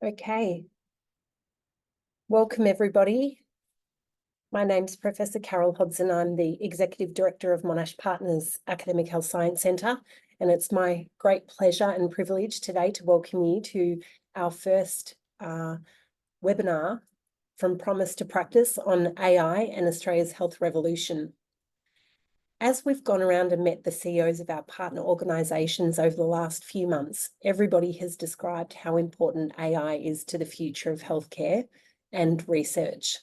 Okay. Welcome, everybody. My name's Professor Hodgson. I'm the Executive Director of Monash Partners Academic Health Science Centre, and it's my great pleasure and privilege today to welcome you to our first webinar from Promise to Practice on AI and Australia's health revolution. As we've gone around and met the CEOs of our partner organisations over the last few months, everybody has described how important AI is to the future of healthcare and research.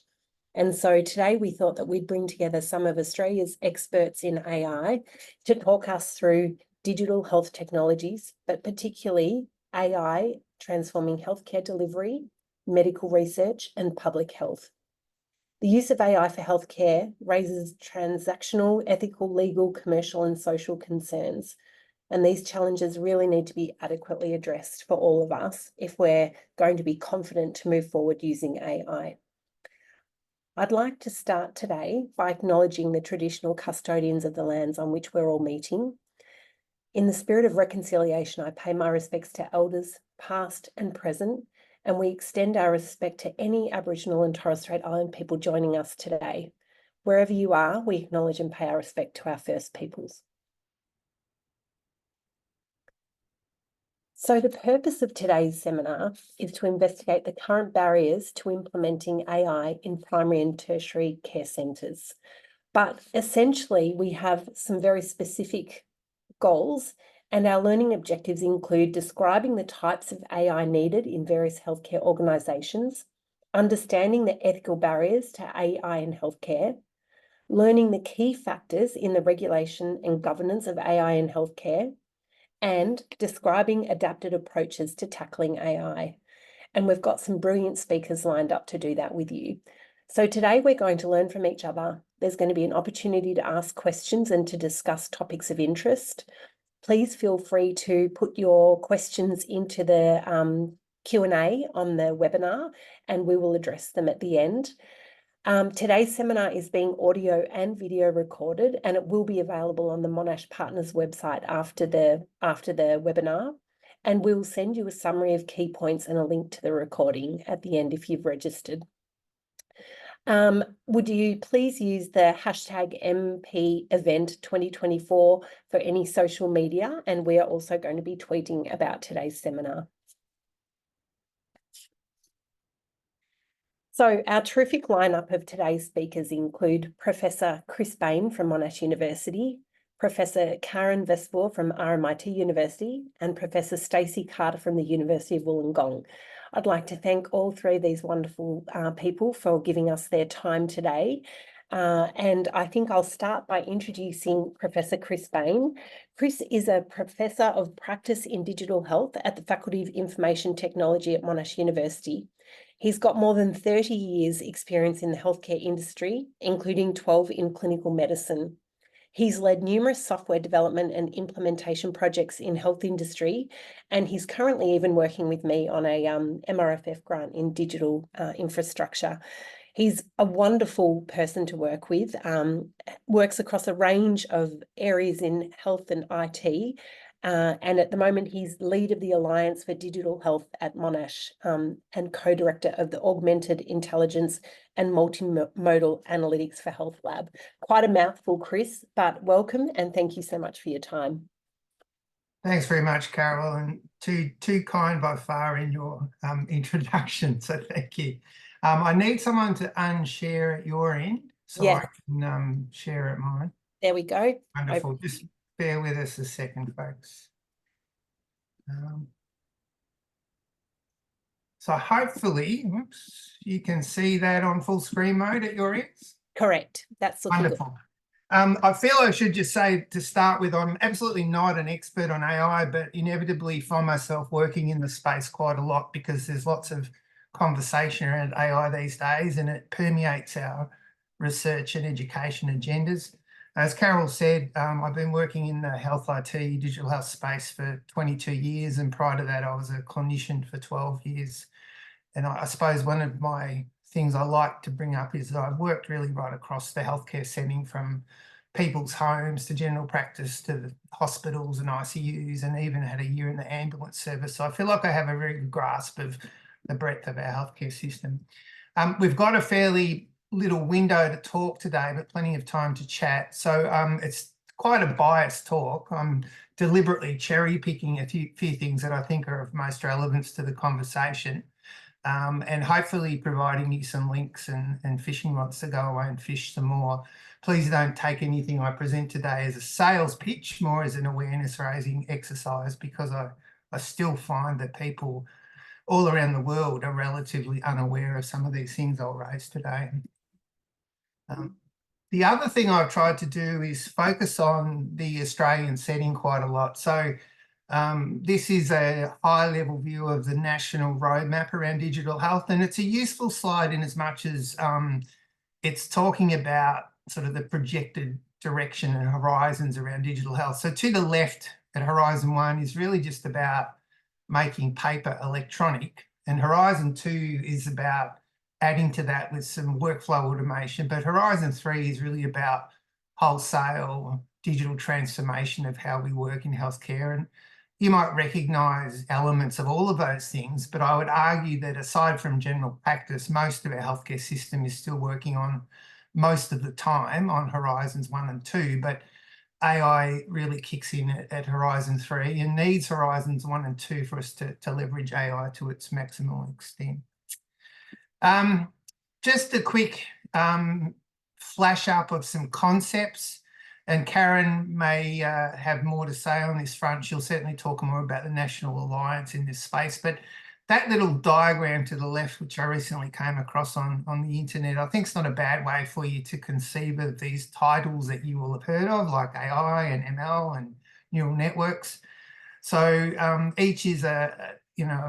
And so today we thought that we'd bring together some of Australia's experts in AI to talk us through digital health technologies, but particularly AI transforming healthcare delivery, medical research, and public health. The use of AI for healthcare raises transactional, ethical, legal, commercial, and social concerns. And these challenges really need to be adequately addressed for all of us if we're going to be confident to move forward using AI. I'd like to start today by acknowledging the traditional custodians of the lands on which we're all meeting. In the spirit of reconciliation, I pay my respects to elders, past and present, and we extend our respect to any Aboriginal and Torres Strait Island people joining us today. Wherever you are, we acknowledge and pay our respect to our First Peoples. So the purpose of today's seminar is to investigate the current barriers to implementing AI in primary and tertiary care centres. But essentially, we have some very specific goals, and our learning objectives include describing the types of AI needed in various healthcare organisations, understanding the ethical barriers to AI in healthcare, learning the key factors in the regulation and governance of AI in healthcare, and describing adapted approaches to tackling AI. And we've got some brilliant speakers lined up to do that with you. So today we're going to learn from each other. There's going to be an opportunity to ask questions and to discuss topics of interest. Please feel free to put your questions into the Q&A on the webinar, and we will address them at the end. Today's seminar is being audio and video recorded, and it will be available on the Monash Partners website after the webinar. And we'll send you a summary of key points and a link to the recording at the end if you've registered. Would you please use the hashtag MP-event2024 for any social media, and we are also going to be tweeting about today's seminar. So our terrific lineup of today's speakers include Professor Chris Bain from Monash University, Professor Karin Verspoor from RMIT University, and Professor Stacy from the University of Wollongong. I'd like to thank all three of these wonderful people for giving us their time today. And I think I'll start by introducing Professor Chris Bain. Chris is a Professor of Practice in Digital Health at the Faculty of Information Technology at Monash University. He's got more than 30 years experience in the healthcare industry, including 12 in clinical medicine. He's led numerous software development and implementation projects in health industry, and he's currently even working with me on a MRFF grant in digital infrastructure. He's a wonderful person to work with, works across a range of areas in health and IT, and at the moment he's lead of the Alliance for Digital Health at Monash and co-director of the Augmented Intelligence and Multimodal Analytics for Health Lab. Quite a mouthful, Chris, but welcome and thank you so much for your time. Thanks very much, Carol, and too kind by far in your introduction, so thank you. I need someone to unshare at your end so I can share at mine. There we go. Wonderful. Just bear with us a second, folks. So hopefully, whoops, you can see that on full screen mode at your ends? Correct. That's looking wonderful. Good. I feel I should just say to start with, I'm absolutely not an expert on AI, but inevitably find myself working in the space quite a lot because there's lots of conversation around AI these days and it permeates our research and education agendas. As Carol said, I've been working in the health IT, digital health space for 22 years, and prior to that I was a clinician for 12 years. And I suppose one of my things I like to bring up is that I've worked really right across the healthcare setting, from people's homes to general practice to the hospitals and ICUs, and even had a year in the ambulance service. So I feel like I have a very good grasp of the breadth of our healthcare system. We've got a fairly little window to talk today, but plenty of time to chat. So it's quite a biased talk. I'm deliberately cherry picking a few things that I think are of most relevance to the conversation, and hopefully providing you some links and fishing rods to go away and fish some more. Please don't take anything I present today as a sales pitch, more as an awareness raising exercise, because I still find that people all around the world are relatively unaware of some of these things I'll raise today. The other thing I've tried to do is focus on the Australian setting quite a lot. So this is a high-level view of the national roadmap around digital health, and it's a useful slide in as much as it's talking about sort of the projected direction and horizons around digital health. So to the left at Horizon 1 is really just about making paper electronic, and Horizon 2 is about adding to that with some workflow automation, but Horizon 3 is really about wholesale digital transformation of how we work in healthcare. And you might recognise elements of all of those things, but I would argue that aside from general practice, most of our healthcare system is still working on, most of the time, on Horizons 1 and 2, but AI really kicks in at Horizon 3 and needs Horizons 1 and 2 for us to leverage AI to its maximal extent. Just a quick flash up of some concepts, and Karin may have more to say on this front. She'll certainly talk more about the National Alliance in this space, but that little diagram to the left, which I recently came across on the internet, I think it's not a bad way for you to conceive of these titles that you will have heard of, like AI and ML and neural networks. So each is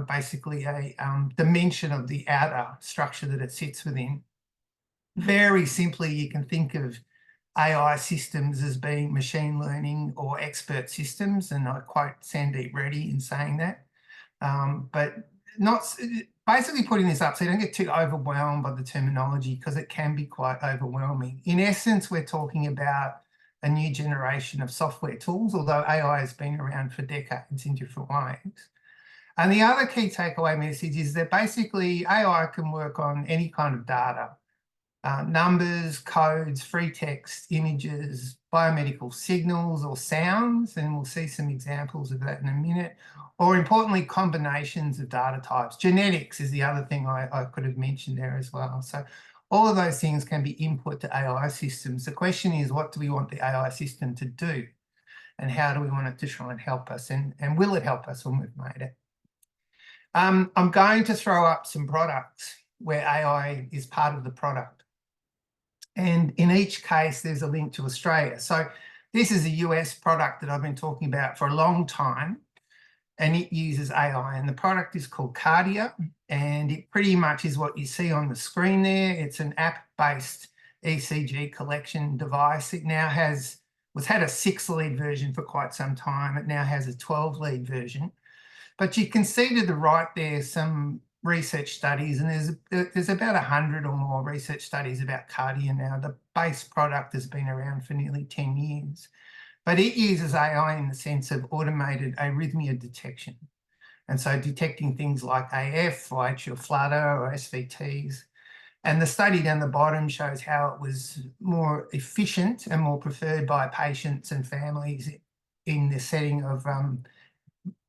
basically a dimension of the outer structure that it sits within. Very simply, you can think of AI systems as being machine learning or expert systems, and I quote Sandeep Reddy in saying that. But not basically putting this up so you don't get too overwhelmed by the terminology, because it can be quite overwhelming. In essence, we're talking about a new generation of software tools, although AI has been around for decades in different ways. And the other key takeaway message is that basically AI can work on any kind of data. Numbers, codes, free text, images, biomedical signals or sounds, and we'll see some examples of that in a minute, or importantly, combinations of data types. Genetics is the other thing I could have mentioned there as well. So all of those things can be input to AI systems. The question is, what do we want the AI system to do? And how do we want it to try and help us? And will it help us when we've made it? I'm going to throw up some products where AI is part of the product. And in each case, there's a link to Australia. So this is a US product that I've been talking about for a long time, and it uses AI. And the product is called Cardia, and it pretty much is what you see on the screen there. It's an app-based ECG collection device. It now had a 6-lead version for quite some time. It now has a 12-lead version. But you can see to the right there some research studies, and there's about 100 or more research studies about Cardia now. The base product has been around for nearly 10 years, but it uses AI in the sense of automated arrhythmia detection. And so detecting things like AF, atrial flutter, or SVTs. And the study down the bottom shows how it was more efficient and more preferred by patients and families in the setting of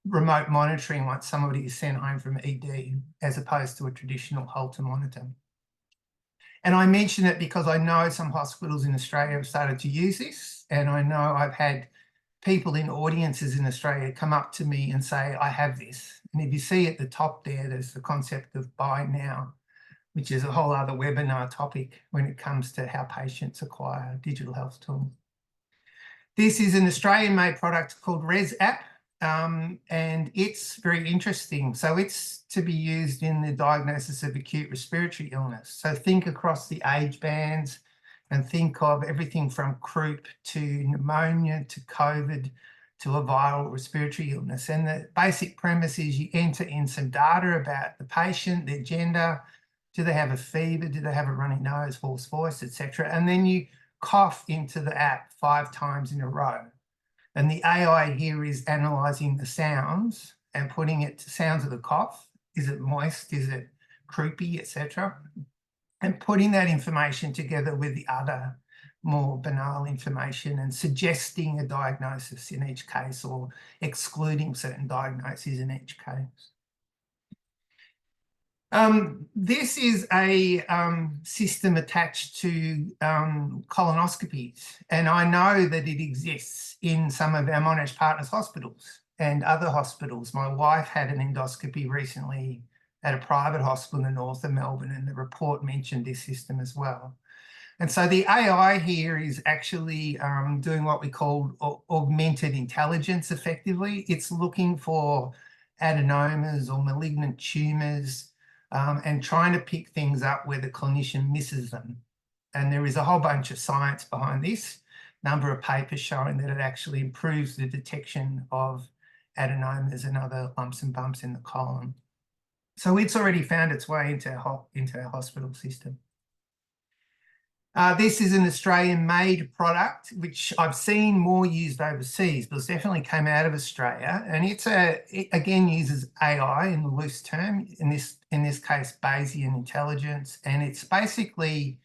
remote monitoring once somebody is sent home from ED, as opposed to a traditional Holter monitor. And I mention it because I know some hospitals in Australia have started to use this, and I know I've had people in audiences in Australia come up to me and say, I have this. And if you see at the top there, there's the concept of Bain now, which is a whole other webinar topic when it comes to how patients acquire digital health tools. This is an Australian-made product called Res App. And it's very interesting. So it's to be used in the diagnosis of acute respiratory illness. So think across the age bands and think of everything from croup to pneumonia to COVID to a viral respiratory illness. And the basic premise is you enter in some data about the patient, their gender, do they have a fever, do they have a runny nose, hoarse voice, etc. And then you cough into the app 5 times in a row. And the AI here is analysing the sounds and putting it to sounds of the cough is it moist, is it croupy, etc. And putting that information together with the other more banal information and suggesting a diagnosis in each case or excluding certain diagnoses in each case. This is a system attached to colonoscopies, and I know that it exists in some of our Monash Partners hospitals and other hospitals. My wife had an endoscopy recently at a private hospital in the north of Melbourne, and the report mentioned this system as well. And so the AI here is actually doing what we call augmented intelligence effectively. It's looking for adenomas or malignant tumours, and trying to pick things up where the clinician misses them. And there is a whole bunch of science behind this, number of papers showing that it actually improves the detection of adenomas and other lumps and bumps in the colon. So it's already found its way into our hospital system. This is an Australian-made product, which I've seen more used overseas, but it definitely came out of Australia. And it again uses AI in the loose term, in this case, Bayesian intelligence. And it's basically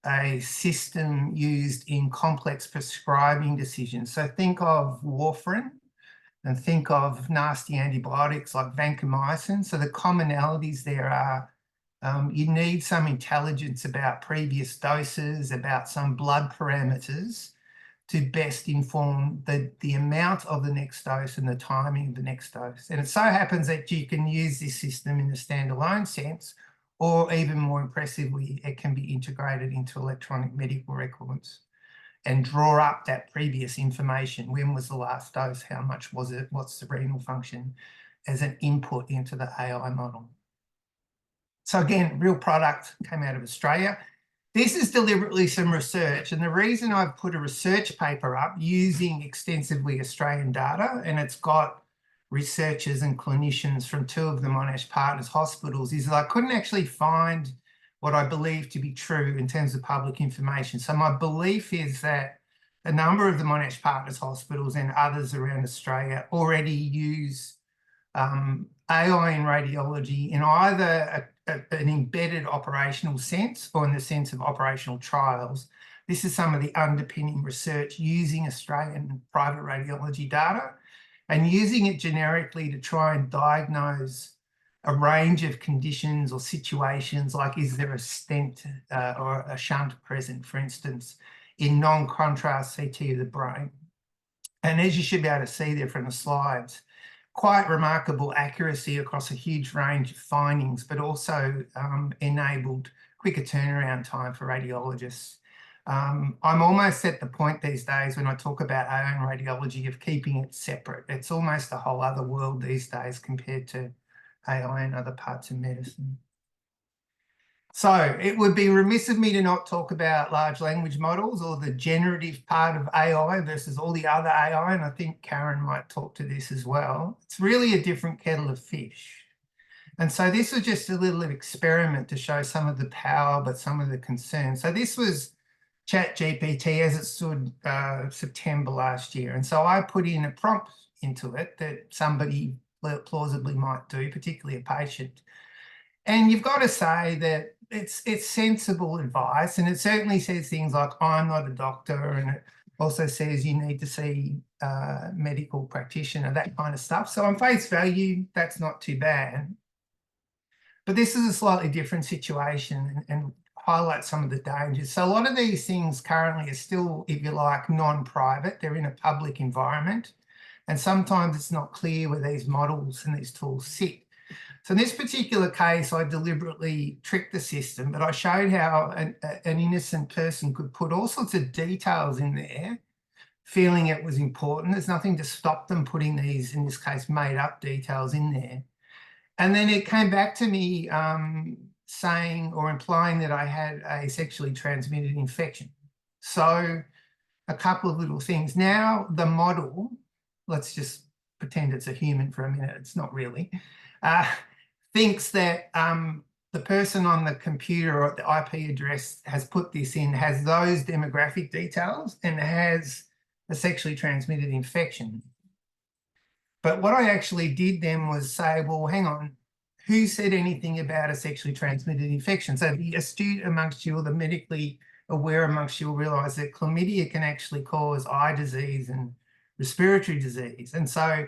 a system used in complex prescribing decisions. So think of warfarin and think of nasty antibiotics like vancomycin. So the commonalities there are you need some intelligence about previous doses, about some blood parameters to best inform the amount of the next dose and the timing of the next dose. And it so happens that you can use this system in a standalone sense, or even more impressively, it can be integrated into electronic medical records and draw up that previous information. When was the last dose? How much was it? What's the renal function? As an input into the AI model. So again, real product, came out of Australia. This is deliberately some research, and the reason I've put a research paper up using extensively Australian data, and it's got researchers and clinicians from 2 of the Monash Partners hospitals, is that I couldn't actually find what I believe to be true in terms of public information. So my belief is that a number of the Monash Partners hospitals and others around Australia already use AI in radiology in either an embedded operational sense or in the sense of operational trials. This is some of the underpinning research using Australian private radiology data and using it generically to try and diagnose a range of conditions or situations, like is there a stent or a shunt present, for instance, in non-contrast CT of the brain. And as you should be able to see there from the slides, quite remarkable accuracy across a huge range of findings, but also enabled quicker turnaround time for radiologists. I'm almost at the point these days when I talk about AI and radiology of keeping it separate. It's almost a whole other world these days compared to AI and other parts of medicine. So it would be remiss of me to not talk about large language models or the generative part of AI versus all the other AI, and I think Karin might talk to this as well. It's really a different kettle of fish. And so this was just a little experiment to show some of the power, but some of the concerns. So this was ChatGPT as it stood September last year. And so I put in a prompt into it that somebody plausibly might do, particularly a patient. And you've got to say that it's sensible advice, and it certainly says things like, I'm not a doctor, and it also says you need to see a medical practitioner, that kind of stuff. So on face value, that's not too bad. But this is a slightly different situation and highlights some of the dangers. So a lot of these things currently are still, if you like, non-private. They're in a public environment, and sometimes it's not clear where these models and these tools sit. So in this particular case, I deliberately tricked the system, but I showed how an innocent person could put all sorts of details in there, feeling it was important. There's nothing to stop them putting these, in this case, made up details in there. And then it came back to me saying or implying that I had a sexually transmitted infection. So a couple of little things. Now the model, let's just pretend it's a human for a minute, it's not really, thinks that the person on the computer or the IP address has put this in, has those demographic details and has a sexually transmitted infection. But what I actually did then was say, well, hang on, who said anything about a sexually transmitted infection? So the astute amongst you or the medically aware amongst you will realise that chlamydia can actually cause eye disease and respiratory disease. And so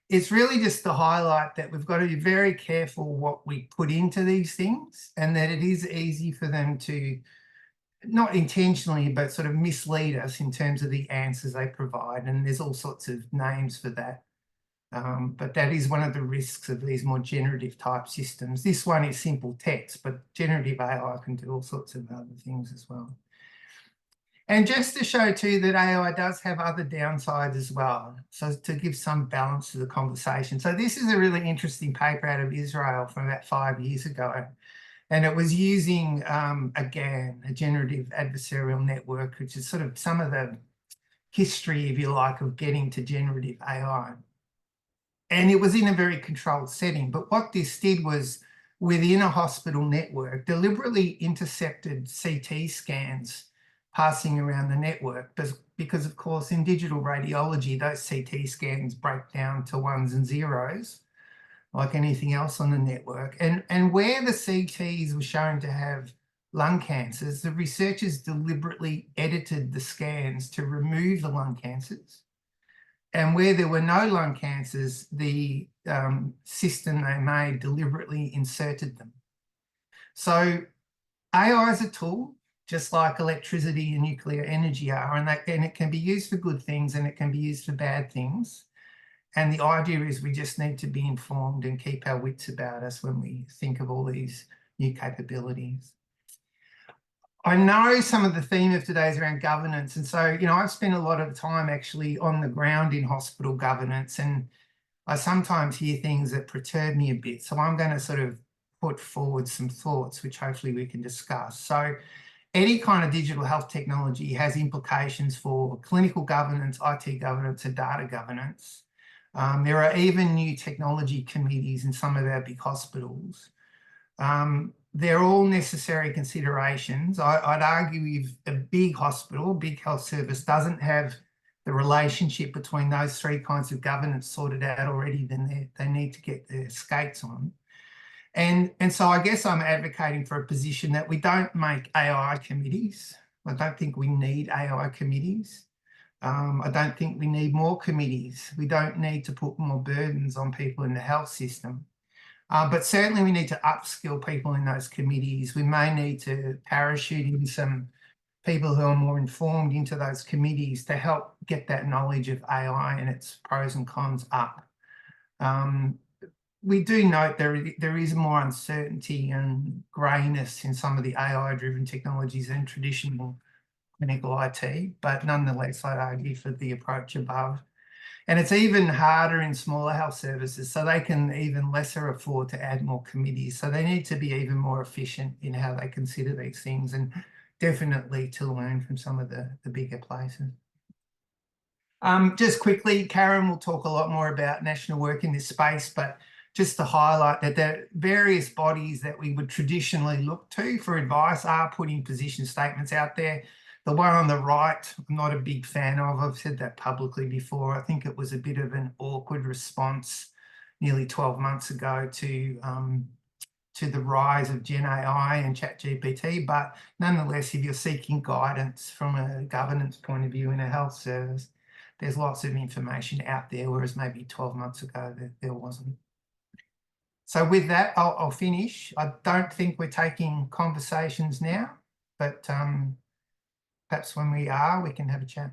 it's really just to highlight that we've got to be very careful what we put into these things, and that it is easy for them to, not intentionally, but sort of mislead us in terms of the answers they provide. And there's all sorts of names for that. But that is one of the risks of these more generative type systems. This one is simple text, but generative AI can do all sorts of other things as well. And just to show too that AI does have other downsides as well, so to give some balance to the conversation. So this is a really interesting paper out of Israel from about 5 years ago, and it was using a GAN, a generative adversarial network, which is sort of some of the history, if you like, of getting to generative AI. And it was in a very controlled setting. But what this did was, within a hospital network, deliberately intercepted CT scans passing around the network, because of course in digital radiology those CT scans break down to ones and zeros like anything else on the network, and where the CTs were shown to have lung cancers, the researchers deliberately edited the scans to remove the lung cancers, and where there were no lung cancers, the system they made deliberately inserted them. So AI is a tool, just like electricity and nuclear energy are, and it can be used for good things and it can be used for bad things. And the idea is we just need to be informed and keep our wits about us when we think of all these new capabilities. I know some of the theme of today is around governance. And so, I've spent a lot of time actually on the ground in hospital governance, and I sometimes hear things that perturb me a bit. So I'm going to sort of put forward some thoughts, which hopefully we can discuss. So any kind of digital health technology has implications for clinical governance, IT governance, and data governance. There are even new technology committees in some of our big hospitals. They're all necessary considerations. I'd argue if a big hospital, big health service doesn't have the relationship between those three kinds of governance sorted out already, then they need to get their skates on. And so I guess I'm advocating for a position that we don't make AI committees. I don't think we need AI committees. I don't think we need more committees. We don't need to put more burdens on people in the health system. But certainly we need to upskill people in those committees. We may need to parachute in some people who are more informed into those committees to help get that knowledge of AI and its pros and cons up. We do note there is more uncertainty and greyness in some of the AI-driven technologies than traditional clinical IT, but nonetheless, I'd argue for the approach above. And it's even harder in smaller health services, so they can even lesser afford to add more committees. So they need to be even more efficient in how they consider these things, and definitely to learn from some of the bigger places. Just quickly, Karin will talk a lot more about national work in this space, but just to highlight that the various bodies that we would traditionally look to for advice are putting position statements out there. The one on the right, I'm not a big fan of. I've said that publicly before. I think it was a bit of an awkward response nearly 12 months ago to the rise of Gen AI and ChatGPT. But nonetheless, if you're seeking guidance from a governance point of view in a health service, there's lots of information out there, whereas maybe 12 months ago there wasn't. So with that, I'll finish. I don't think we're taking conversations now, but perhaps when we are, we can have a chat.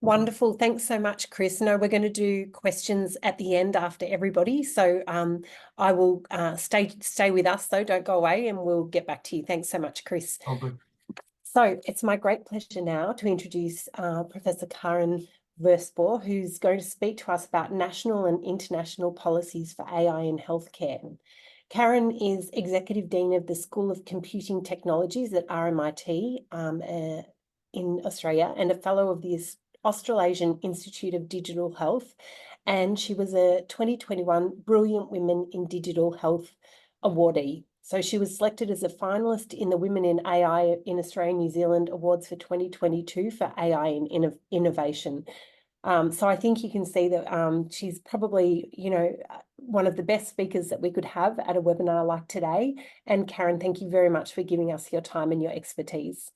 Wonderful. Thanks so much, Chris. No, we're going to do questions at the end after everybody. So I will stay with us, though. Don't go away, and we'll get back to you. Thanks so much, Chris. Oh, good. So it's my great pleasure now to introduce Professor Karin Verspoor, who's going to speak to us about national and international policies for AI in healthcare. Karin is Executive Dean of the School of Computing Technologies at RMIT in Australia, and a Fellow of the Australasian Institute of Digital Health. And she was a 2021 Brilliant Women in Digital Health awardee. So she was selected as a finalist in the Women in AI in Australia and New Zealand Awards for 2022 for AI and Innovation. So I think you can see that she's probably, one of the best speakers that we could have at a webinar like today. And Karin, thank you very much for giving us your time and your expertise.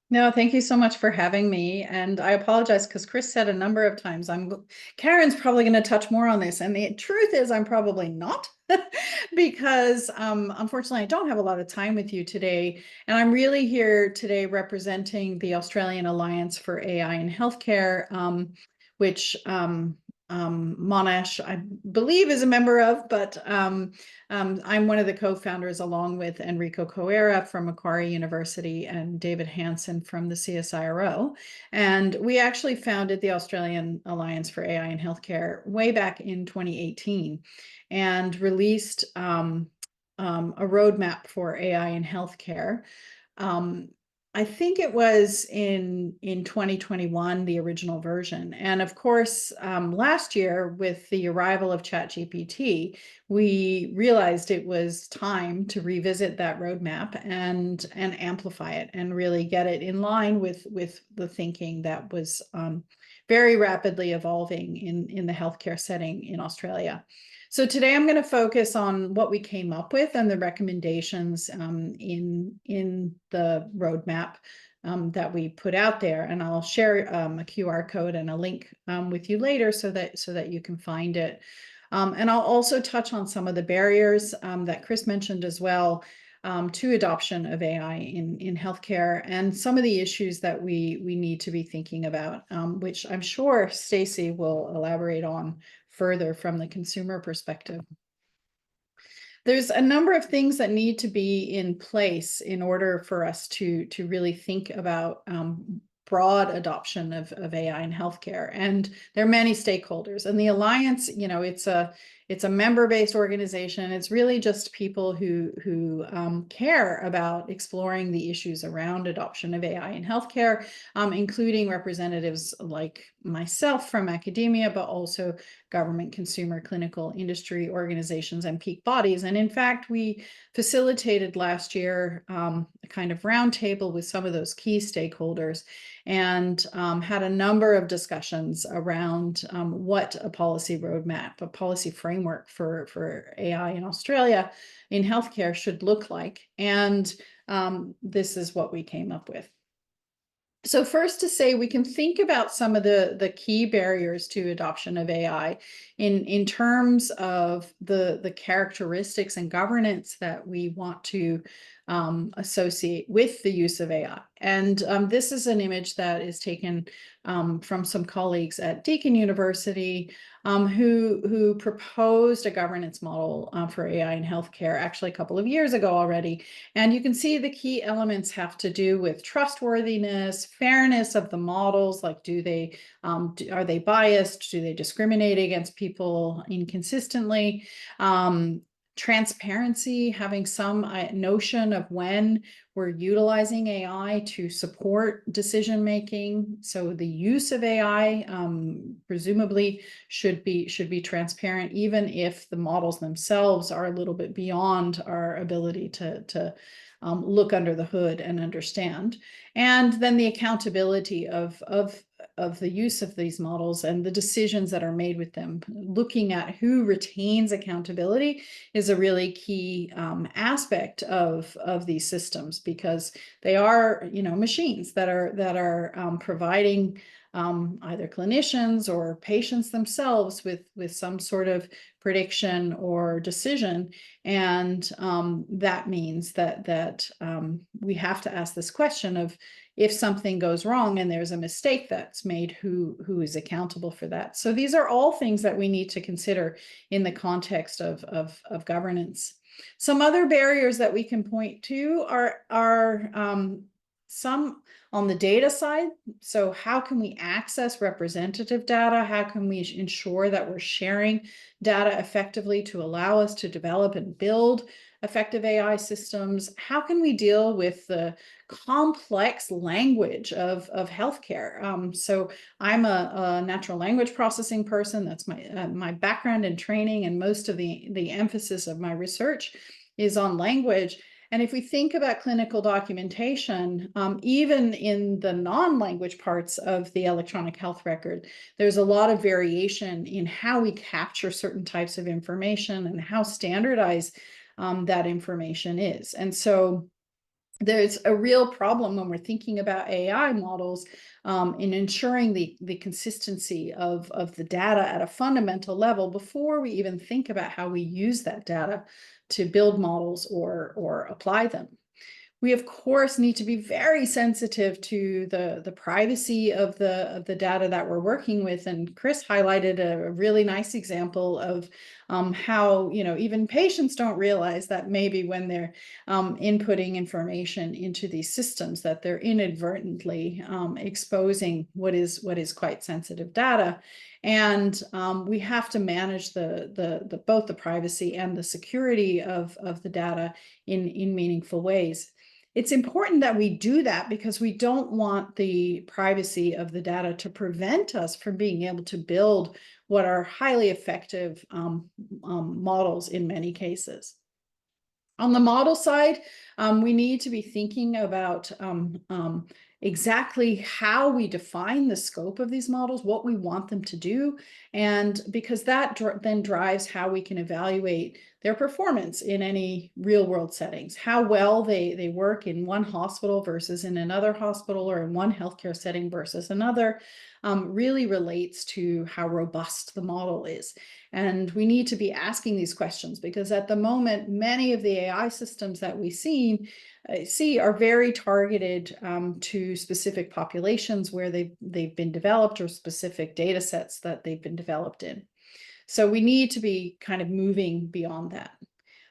No, thank you so much for having me. And I apologize because Chris said a number of times, Karin's probably going to touch more on this. And the truth is I'm probably not because unfortunately I don't have a lot of time with you today. And I'm really here today representing the Australian Alliance for AI in Healthcare, which Monash, I believe, is a member of, but I'm one of the co-founders along with Enrico Coera from Macquarie University and David Hansen from the CSIRO. And we actually founded the Australian Alliance for AI in Healthcare way back in 2018 and released a roadmap for AI in healthcare. I think it was in 2021, the original version. And of course, last year with the arrival of ChatGPT, we realized it was time to revisit that roadmap and amplify it and really get it in line with the thinking that was very rapidly evolving in the healthcare setting in Australia. So today I'm going to focus on what we came up with and the recommendations in the roadmap that we put out there, and I'll share a QR code and a link with you later so that you can find it. And I'll also touch on some of the barriers that Chris mentioned as well to adoption of AI in healthcare and some of the issues that we need to be thinking about, which I'm sure Stacy will elaborate on further from the consumer perspective. There's a number of things that need to be in place in order for us to really think about broad adoption of AI in healthcare. And there are many stakeholders. And the Alliance, it's a member-based organization. It's really just people who care about exploring the issues around adoption of AI in healthcare, including representatives like myself from academia, but also government, consumer, clinical, industry organizations, and peak bodies. And in fact, we facilitated last year a kind of roundtable with some of those key stakeholders and had a number of discussions around what a policy roadmap, a policy framework for AI in Australia in healthcare should look like. And this is what we came up with. So first to say, we can think about some of the key barriers to adoption of AI in terms of the characteristics and governance that we want to associate with the use of AI. And this is an image that is taken from some colleagues at Deakin University who proposed a governance model for AI in healthcare actually a couple of years ago already. And you can see the key elements have to do with trustworthiness, fairness of the models, like are they biased? Do they discriminate against people inconsistently? Transparency, having some notion of when we're utilizing AI to support decision making. So the use of AI presumably should be transparent, even if the models themselves are a little bit beyond our ability to look under the hood and understand. And then the accountability of the use of these models and the decisions that are made with them. Looking at who retains accountability is a really key aspect of these systems, because they are, machines that are providing either clinicians or patients themselves with some sort of prediction or decision. And that means that we have to ask this question of, if something goes wrong and there's a mistake that's made, who is accountable for that? So these are all things that we need to consider in the context of governance. Some other barriers that we can point to are some on the data side. So how can we access representative data? How can we ensure that we're sharing data effectively to allow us to develop and build effective AI systems? How can we deal with the complex language of healthcare? So I'm a natural language processing person. That's my background and training, and most of the emphasis of my research is on language. And if we think about clinical documentation, even in the non-language parts of the electronic health record, there's a lot of variation in how we capture certain types of information and how standardized that information is. And so there's a real problem when we're thinking about AI models in ensuring the consistency of the data at a fundamental level before we even think about how we use that data to build models or apply them. We, of course, need to be very sensitive to the privacy of the data that we're working with. And Chris highlighted a really nice example of how, even patients don't realize that maybe when they're inputting information into these systems, that they're inadvertently exposing what is quite sensitive data. And we have to manage both the privacy and the security of the data in meaningful ways. It's important that we do that because we don't want the privacy of the data to prevent us from being able to build what are highly effective models in many cases. On the model side, we need to be thinking about exactly how we define the scope of these models, what we want them to do, and because that then drives how we can evaluate their performance in any real world settings, how well they work in one hospital versus in another hospital, or in one healthcare setting versus another, really relates to how robust the model is. And we need to be asking these questions because at the moment, many of the AI systems that we see are very targeted to specific populations where they've been developed, or specific data sets that they've been developed in. So we need to be kind of moving beyond that.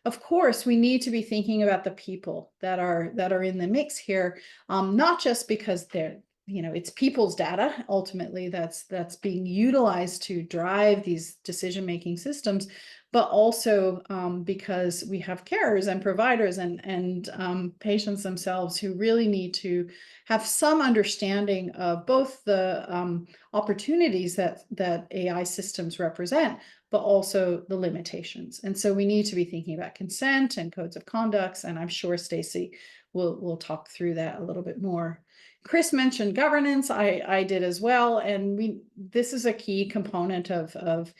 Of course, we need to be thinking about the people that are in the mix here, not just because it's people's data ultimately that's being utilized to drive these decision-making systems, but also because we have carers and providers and patients themselves who really need to have some understanding of both the opportunities that AI systems represent, but also the limitations. And so we need to be thinking about consent and codes of conducts, and I'm sure Stacy will talk through that a little bit more. Chris mentioned governance. I did as well, and this is a key component of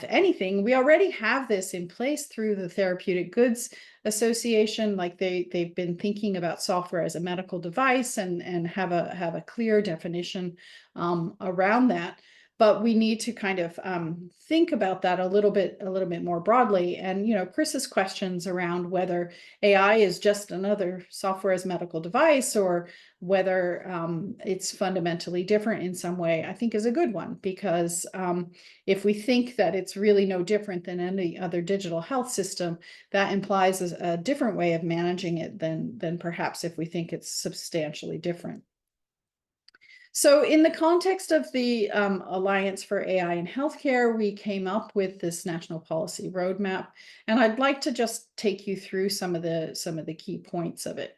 anything. We already have this in place through the Therapeutic Goods Association. Like they've been thinking about software as a medical device and have a clear definition around that. But we need to kind of think about that a little bit more broadly. And Chris's questions around whether AI is just another software as medical device, or whether it's fundamentally different in some way, I think is a good one, because if we think that it's really no different than any other digital health system, that implies a different way of managing it than perhaps if we think it's substantially different. So in the context of the Alliance for AI in Healthcare, we came up with this national policy roadmap, and I'd like to just take you through some of the key points of it.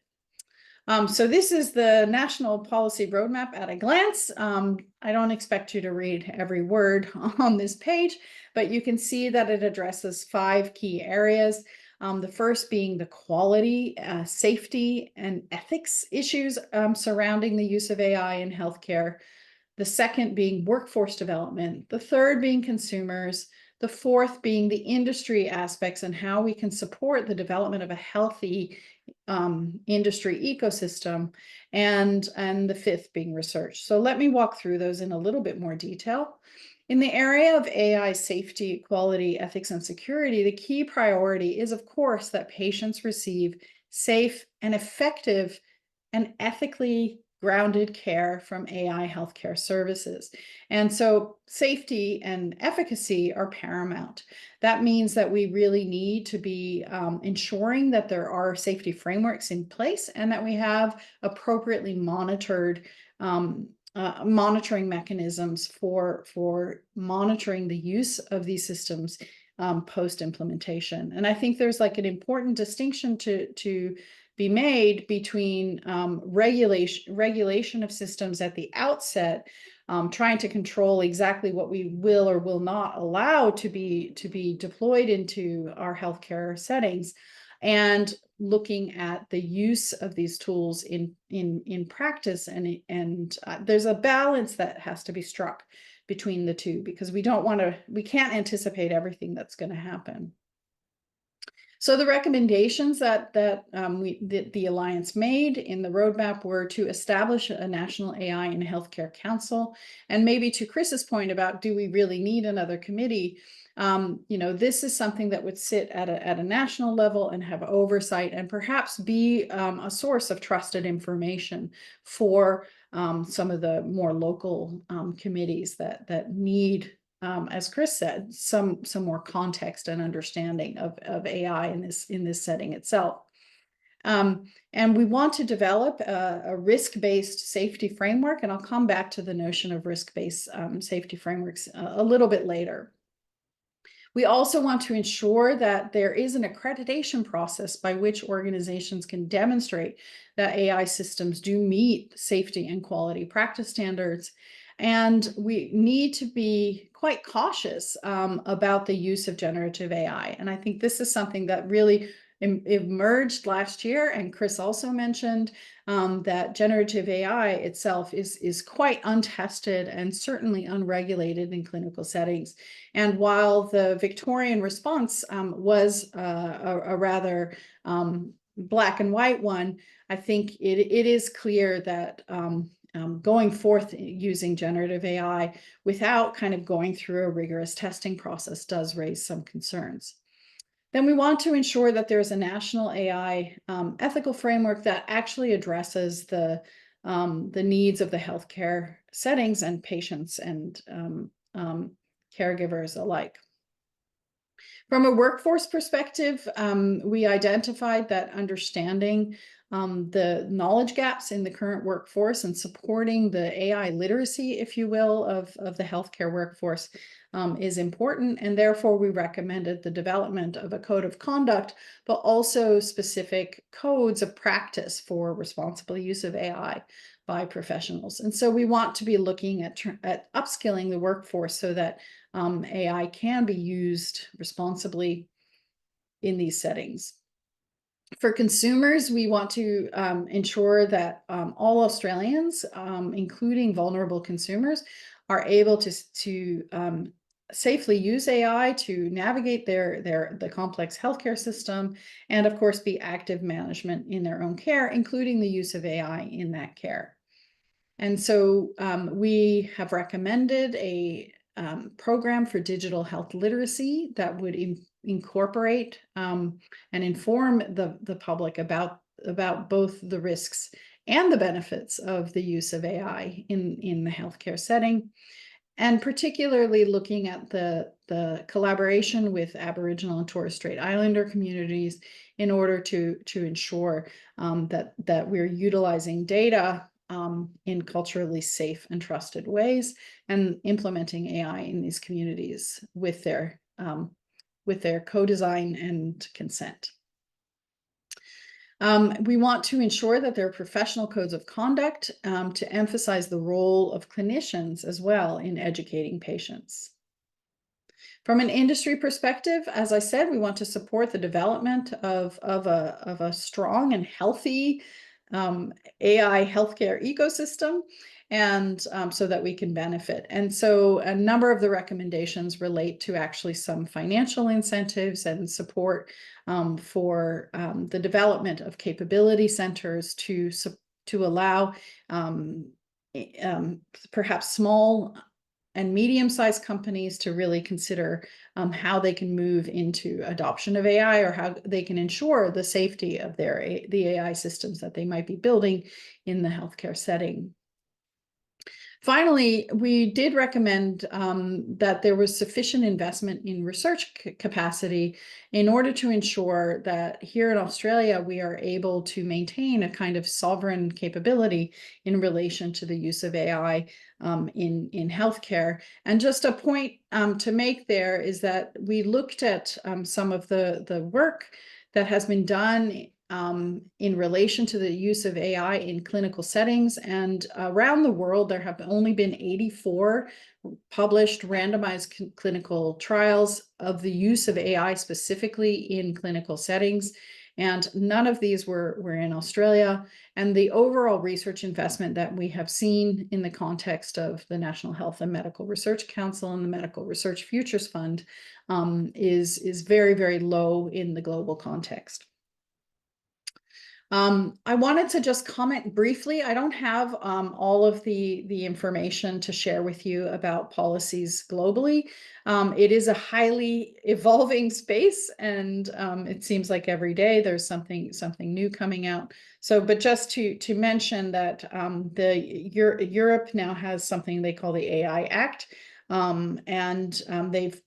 So this is the national policy roadmap at a glance. I don't expect you to read every word on this page, but you can see that it addresses 5 key areas. The first being the quality, safety, and ethics issues surrounding the use of AI in healthcare. The second being workforce development. The third being consumers. The fourth being the industry aspects and how we can support the development of a healthy industry ecosystem. And the fifth being research. So let me walk through those in a little bit more detail. In the area of AI safety, quality, ethics, and security, the key priority is, of course, that patients receive safe and effective and ethically grounded care from AI healthcare services. And so safety and efficacy are paramount. That means that we really need to be ensuring that there are safety frameworks in place and that we have appropriately monitored monitoring mechanisms for monitoring the use of these systems post-implementation. And I think there's like an important distinction to be made between regulation of systems at the outset, trying to control exactly what we will or will not allow to be deployed into our healthcare settings, and looking at the use of these tools in practice. And there's a balance that has to be struck between the two, because we can't anticipate everything that's going to happen. So the recommendations that the Alliance made in the roadmap were to establish a national AI and healthcare council. And maybe to Chris's point about, do we really need another committee? This is something that would sit at a national level and have oversight, and perhaps be a source of trusted information for some of the more local committees that need, as Chris said, some more context and understanding of AI in this setting itself. And we want to develop a risk-based safety framework, and I'll come back to the notion of risk-based safety frameworks a little bit later. We also want to ensure that there is an accreditation process by which organizations can demonstrate that AI systems do meet safety and quality practice standards. And we need to be quite cautious about the use of generative AI. And I think this is something that really emerged last year, and Chris also mentioned that generative AI itself is quite untested and certainly unregulated in clinical settings. And while the Victorian response was a rather black and white one, I think it is clear that going forth using generative AI without kind of going through a rigorous testing process does raise some concerns. Then we want to ensure that there's a national AI ethical framework that actually addresses the needs of the healthcare settings and patients and caregivers alike. From a workforce perspective, we identified that understanding the knowledge gaps in the current workforce and supporting the AI literacy, if you will, of the healthcare workforce is important. And therefore, we recommended the development of a code of conduct, but also specific codes of practice for responsible use of AI by professionals. And so we want to be looking at upskilling the workforce so that AI can be used responsibly in these settings. For consumers, we want to ensure that all Australians, including vulnerable consumers, are able to safely use AI to navigate the complex healthcare system, and of course be active management in their own care, including the use of AI in that care. And so we have recommended a program for digital health literacy that would incorporate and inform the public about both the risks and the benefits of the use of AI in the healthcare setting, and particularly looking at the collaboration with Aboriginal and Torres Strait Islander communities in order to ensure that we're utilizing data in culturally safe and trusted ways, and implementing AI in these communities with their co-design and consent. We want to ensure that there are professional codes of conduct to emphasize the role of clinicians as well in educating patients. From an industry perspective, as I said, we want to support the development of a strong and healthy AI healthcare ecosystem, and so that we can benefit. And so a number of the recommendations relate to actually some financial incentives and support for the development of capability centers to allow perhaps small and medium-sized companies to really consider how they can move into adoption of AI, or how they can ensure the safety of the AI systems that they might be building in the healthcare setting. Finally, we did recommend that there was sufficient investment in research capacity in order to ensure that here in Australia, we are able to maintain a kind of sovereign capability in relation to the use of AI in healthcare. And just a point to make there is that we looked at some of the work that has been done in relation to the use of AI in clinical settings. And around the world, there have only been 84 published randomized clinical trials of the use of AI specifically in clinical settings. And none of these were in Australia. And the overall research investment that we have seen in the context of the National Health and Medical Research Council and the Medical Research Futures Fund is very, very low in the global context. I wanted to just comment briefly. I don't have all of the information to share with you about policies globally. It is a highly evolving space, and it seems like every day there's something new coming out. So, but just to mention that Europe now has something they call the AI Act, and they've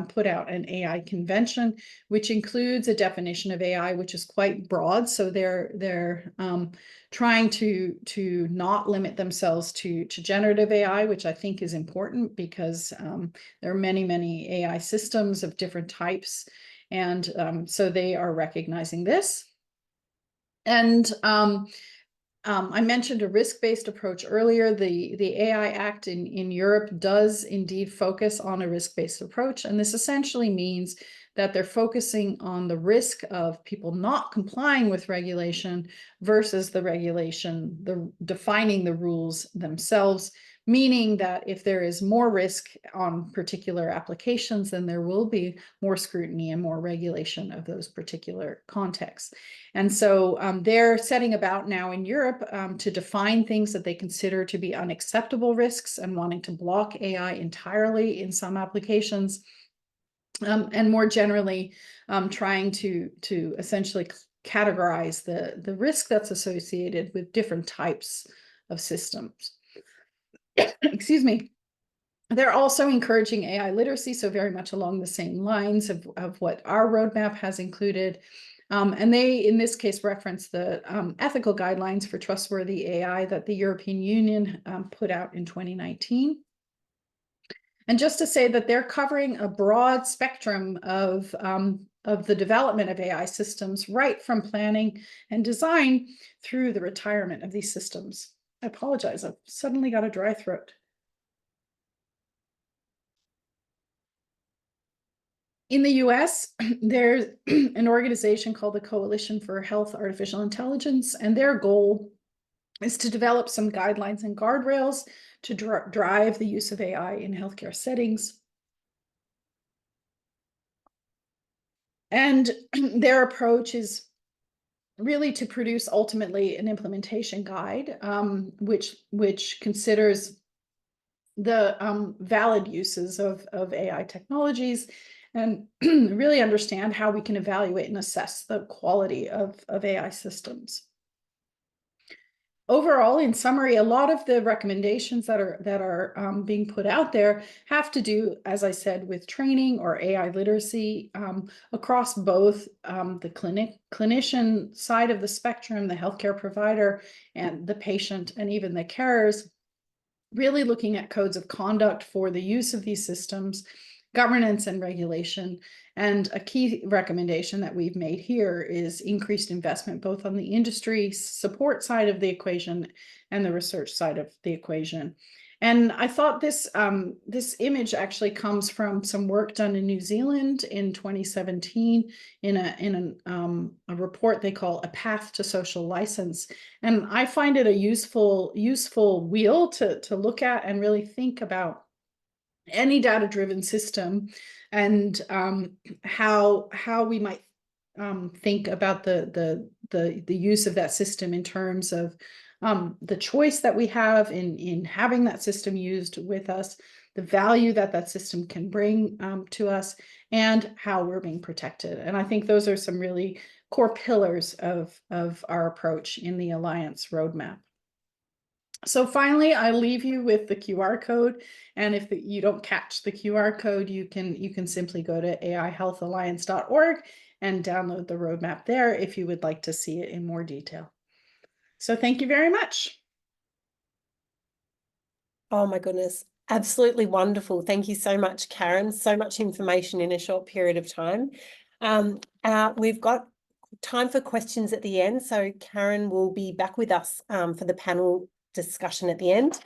put out an AI convention, which includes a definition of AI, which is quite broad. So they're trying to not limit themselves to generative AI, which I think is important because there are many AI systems of different types. And so they are recognizing this. And I mentioned a risk-based approach earlier. The AI Act in Europe does indeed focus on a risk-based approach. And this essentially means that they're focusing on the risk of people not complying with regulation versus the regulation, defining the rules themselves, meaning that if there is more risk on particular applications, then there will be more scrutiny and more regulation of those particular contexts. And so they're setting about now in Europe to define things that they consider to be unacceptable risks and wanting to block AI entirely in some applications. And more generally, trying to essentially categorize the risk that's associated with different types of systems. Excuse me. They're also encouraging AI literacy, so very much along the same lines of what our roadmap has included. And they, in this case, reference the ethical guidelines for trustworthy AI that the European Union put out in 2019. And just to say that they're covering a broad spectrum of the development of AI systems, right from planning and design through the retirement of these systems. I apologize, I've suddenly got a dry throat. In the US, there's an organization called the Coalition for Health Artificial Intelligence, and their goal is to develop some guidelines and guardrails to drive the use of AI in healthcare settings. And their approach is really to produce ultimately an implementation guide, which considers the valid uses of AI technologies and really understand how we can evaluate and assess the quality of AI systems. Overall, in summary, a lot of the recommendations that are being put out there have to do, as I said, with training or AI literacy across both the clinician side of the spectrum, the healthcare provider, and the patient, and even the carers, really looking at codes of conduct for the use of these systems, governance and regulation. And a key recommendation that we've made here is increased investment, both on the industry support side of the equation and the research side of the equation. And I thought this image actually comes from some work done in New Zealand in 2017 in a report they call A Path to Social License. And I find it a useful wheel to look at and really think about any data-driven system and how we might think about the use of that system in terms of the choice that we have in having that system used with us, the value that system can bring to us, and how we're being protected. And I think those are some really core pillars of our approach in the Alliance roadmap. So finally, I leave you with the QR code. And if you don't catch the QR code, you can simply go to aihealthalliance.org and download the roadmap there if you would like to see it in more detail. So thank you very much. Oh my goodness, absolutely wonderful. Thank you so much, Karin. So much information in a short period of time. We've got time for questions at the end. So Karin will be back with us for the panel discussion at the end.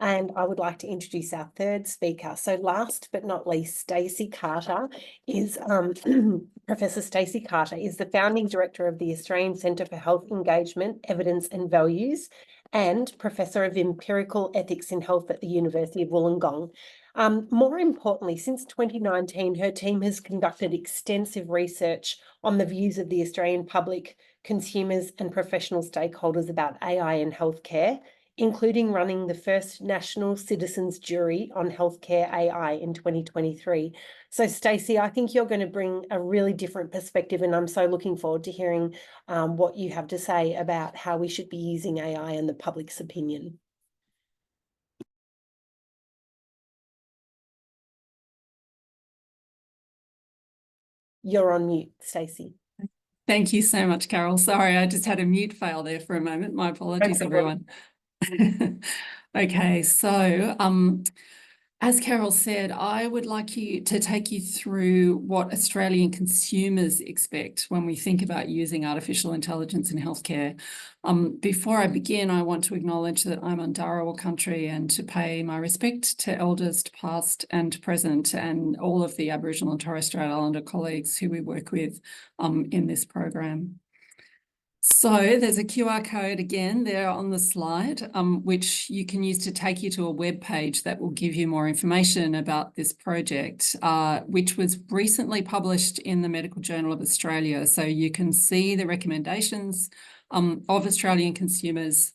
And I would like to introduce our third speaker. So last but not least, Stacy Carter is Professor Stacy Carter is the founding director of the Australian Centre for Health Engagement, Evidence and Values, and Professor of Empirical Ethics in Health at the University of Wollongong. More importantly, since 2019, her team has conducted extensive research on the views of the Australian public, consumers and professional stakeholders about AI in healthcare, including running the first national citizens jury on healthcare AI in 2023. So Stacy, I think you're going to bring a really different perspective, and I'm so looking forward to hearing what you have to say about how we should be using AI in the public's opinion. You're on mute, Stacy. Thank you so much, Carol. Sorry, I just had a mute fail there for a moment. My apologies, everyone. Okay, so as Carol said, I would like to take you through what Australian consumers expect when we think about using artificial intelligence in healthcare. Before I begin, I want to acknowledge that I'm on Dharawal country and to pay my respect to elders past and present and all of the Aboriginal and Torres Strait Islander colleagues who we work with in this program. So there's a QR code again there on the slide, which you can use to take you to a web page that will give you more information about this project, which was recently published in the Medical Journal of Australia. So you can see the recommendations of Australian consumers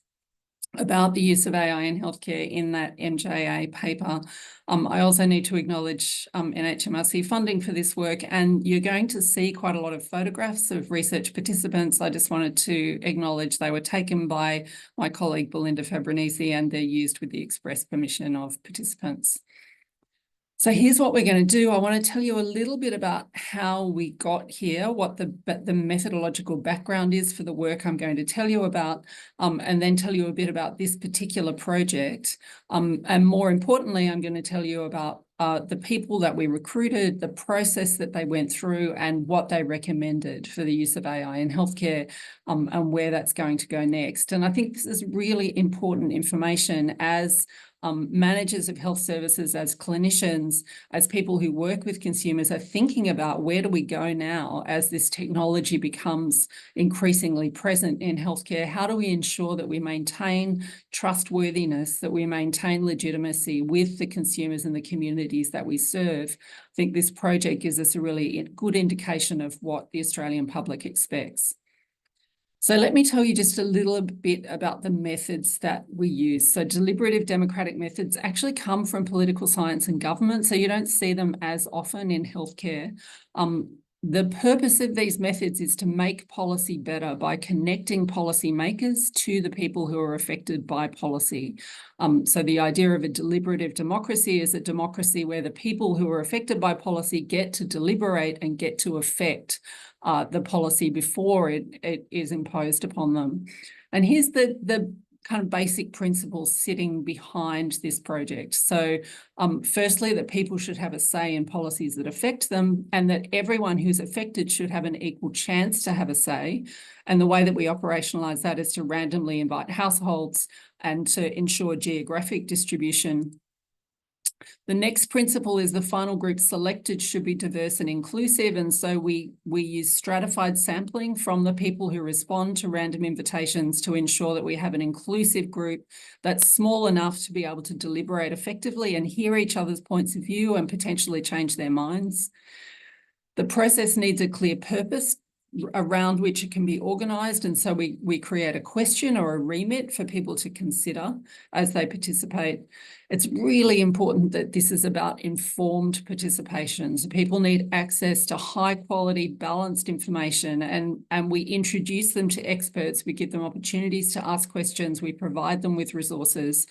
about the use of AI in healthcare in that MJA paper. I also need to acknowledge NHMRC funding for this work, and you're going to see quite a lot of photographs of research participants. I just wanted to acknowledge they were taken by my colleague Belinda Fabrinisi, and they're used with the express permission of participants. So here's what we're going to do. I want to tell you a little bit about how we got here, what the methodological background is for the work I'm going to tell you about, and then tell you a bit about this particular project. And more importantly, I'm going to tell you about the people that we recruited, the process that they went through, and what they recommended for the use of AI in healthcare, and where that's going to go next. And I think this is really important information as managers of health services, as clinicians, as people who work with consumers are thinking about where do we go now as this technology becomes increasingly present in healthcare. How do we ensure that we maintain trustworthiness, that we maintain legitimacy with the consumers and the communities that we serve? I think this project gives us a really good indication of what the Australian public expects. So let me tell you just a little bit about the methods that we use. So deliberative democratic methods actually come from political science and government, so you don't see them as often in healthcare. The purpose of these methods is to make policy better by connecting policymakers to the people who are affected by policy. So the idea of a deliberative democracy is a democracy where the people who are affected by policy get to deliberate and get to affect the policy before it is imposed upon them. And here's the kind of basic principles sitting behind this project. So firstly, that people should have a say in policies that affect them, and that everyone who's affected should have an equal chance to have a say. And the way that we operationalize that is to randomly invite households and to ensure geographic distribution. The next principle is the final group selected should be diverse and inclusive. And so we use stratified sampling from the people who respond to random invitations to ensure that we have an inclusive group that's small enough to be able to deliberate effectively and hear each other's points of view and potentially change their minds. The process needs a clear purpose around which it can be organised, and so we create a question or a remit for people to consider as they participate. It's really important that this is about informed participation. So people need access to high quality, balanced information, and we introduce them to experts. We give them opportunities to ask questions. We provide them with resources.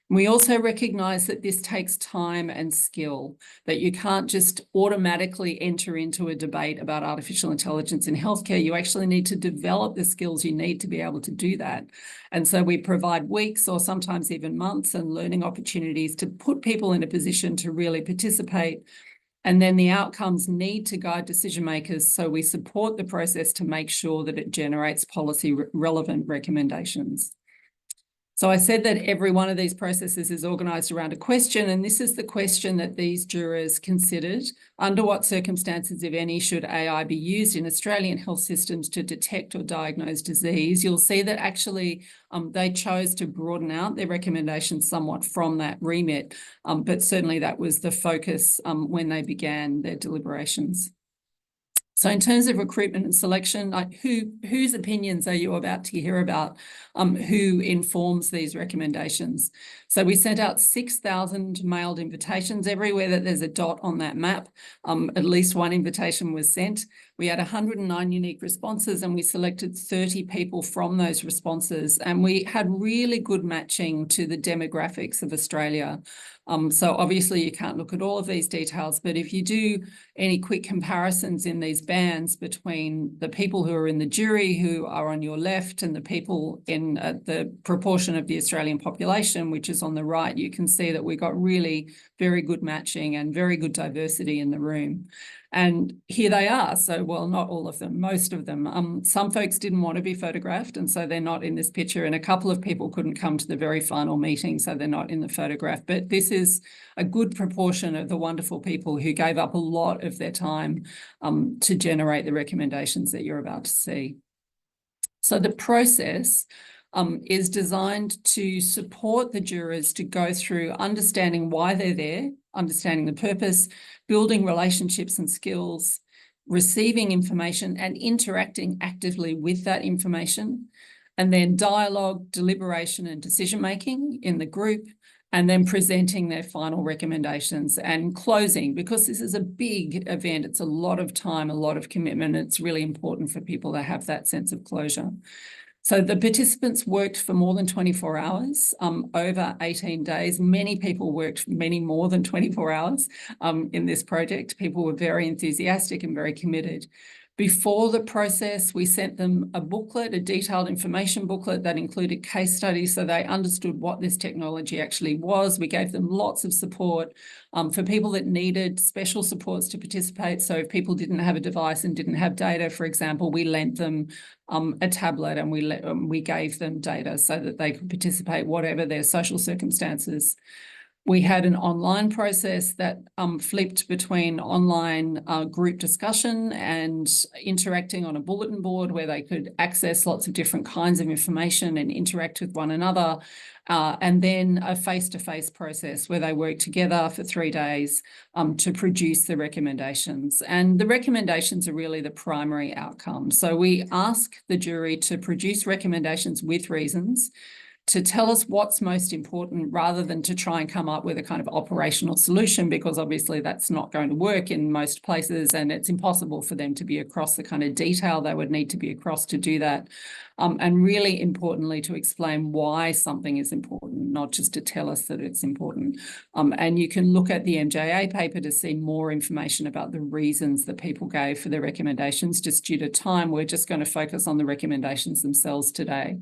We also recognise that this takes time and skill, that you can't just automatically enter into a debate about artificial intelligence in healthcare. You actually need to develop the skills you need to be able to do that. And so we provide weeks or sometimes even months and learning opportunities to put people in a position to really participate. And then the outcomes need to guide decision makers. So we support the process to make sure that it generates policy relevant recommendations. So I said that every one of these processes is organised around a question, and this is the question that these jurors considered. Under what circumstances, if any, should AI be used in Australian health systems to detect or diagnose disease? You'll see that actually they chose to broaden out their recommendations somewhat from that remit, but certainly that was the focus when they began their deliberations. So in terms of recruitment and selection, whose opinions are you about to hear about? Who informs these recommendations? So we sent out 6,000 mailed invitations. Everywhere that there's a dot on that map, at least one invitation was sent. We had 109 unique responses, and we selected 30 people from those responses. And we had really good matching to the demographics of Australia. So obviously you can't look at all of these details, but if you do any quick comparisons in these bands between the people who are in the jury who are on your left and the people in the proportion of the Australian population, which is on the right, you can see that we got really very good matching and very good diversity in the room. And here they are. So, well, not all of them, most of them. Some folks didn't want to be photographed, and so they're not in this picture. And a couple of people couldn't come to the very final meeting, so they're not in the photograph. But this is a good proportion of the wonderful people who gave up a lot of their time to generate the recommendations that you're about to see. So the process is designed to support the jurors to go through understanding why they're there, understanding the purpose, building relationships and skills, receiving information and interacting actively with that information, and then dialogue, deliberation and decision-making in the group, and then presenting their final recommendations and closing. Because this is a big event, it's a lot of time, a lot of commitment. It's really important for people to have that sense of closure. So the participants worked for more than 24 hours, over 18 days. Many people worked many more than 24 hours in this project. People were very enthusiastic and very committed. Before the process, we sent them a booklet, a detailed information booklet that included case studies so they understood what this technology actually was. We gave them lots of support for people that needed special supports to participate. So if people didn't have a device and didn't have data, for example, we lent them a tablet and we gave them data so that they could participate whatever their social circumstances. We had an online process that flipped between online group discussion and interacting on a bulletin board where they could access lots of different kinds of information and interact with one another. And then a face-to-face process where they worked together for 3 days to produce the recommendations. And the recommendations are really the primary outcome. So we ask the jury to produce recommendations with reasons, to tell us what's most important rather than to try and come up with a kind of operational solution, because obviously that's not going to work in most places and it's impossible for them to be across the kind of detail they would need to be across to do that. And really importantly, to explain why something is important, not just to tell us that it's important. And you can look at the MJA paper to see more information about the reasons that people gave for their recommendations. Just due to time, we're just going to focus on the recommendations themselves today.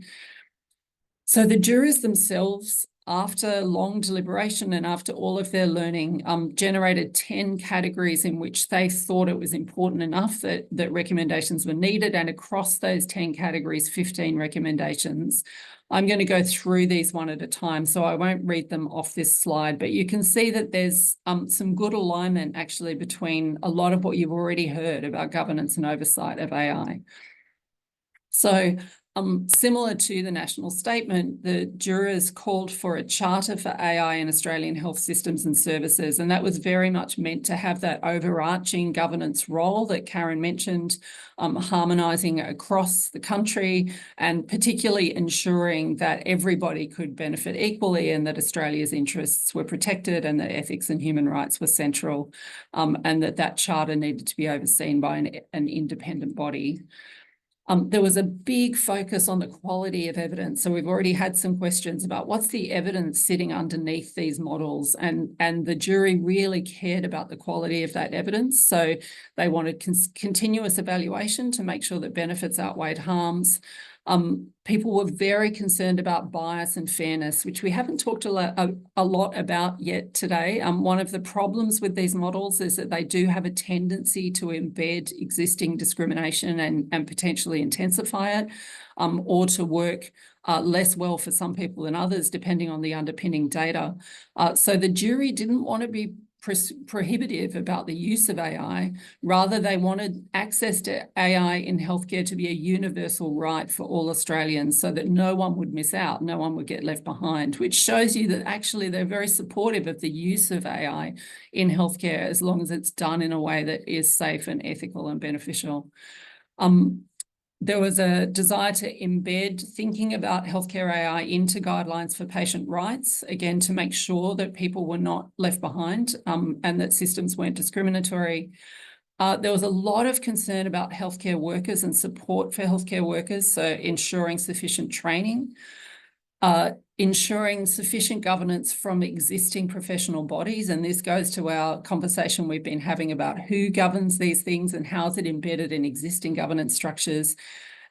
So the jurors themselves, after long deliberation and after all of their learning, generated 10 categories in which they thought it was important enough that recommendations were needed. And across those 10 categories, 15 recommendations. I'm going to go through these one at a time, so I won't read them off this slide, but you can see that there's some good alignment actually between a lot of what you've already heard about governance and oversight of AI. So similar to the national statement, the jurors called for a charter for AI in Australian health systems and services, and that was very much meant to have that overarching governance role that Karin mentioned, harmonising across the country and particularly ensuring that everybody could benefit equally and that Australia's interests were protected and that ethics and human rights were central, and that charter needed to be overseen by an independent body. There was a big focus on the quality of evidence. So we've already had some questions about what's the evidence sitting underneath these models, and the jury really cared about the quality of that evidence. So they wanted continuous evaluation to make sure that benefits outweighed harms. People were very concerned about bias and fairness, which we haven't talked a lot about yet today. One of the problems with these models is that they do have a tendency to embed existing discrimination and potentially intensify it, or to work less well for some people than others, depending on the underpinning data. So the jury didn't want to be prohibitive about the use of AI. Rather, they wanted access to AI in healthcare to be a universal right for all Australians, so that no one would miss out, no one would get left behind, which shows you that actually they're very supportive of the use of AI in healthcare, as long as it's done in a way that is safe and ethical and beneficial. There was a desire to embed thinking about healthcare AI into guidelines for patient rights, again, to make sure that people were not left behind, and that systems weren't discriminatory. There was a lot of concern about healthcare workers and support for healthcare workers, so ensuring sufficient training, ensuring sufficient governance from existing professional bodies. And this goes to our conversation we've been having about who governs these things and how is it embedded in existing governance structures,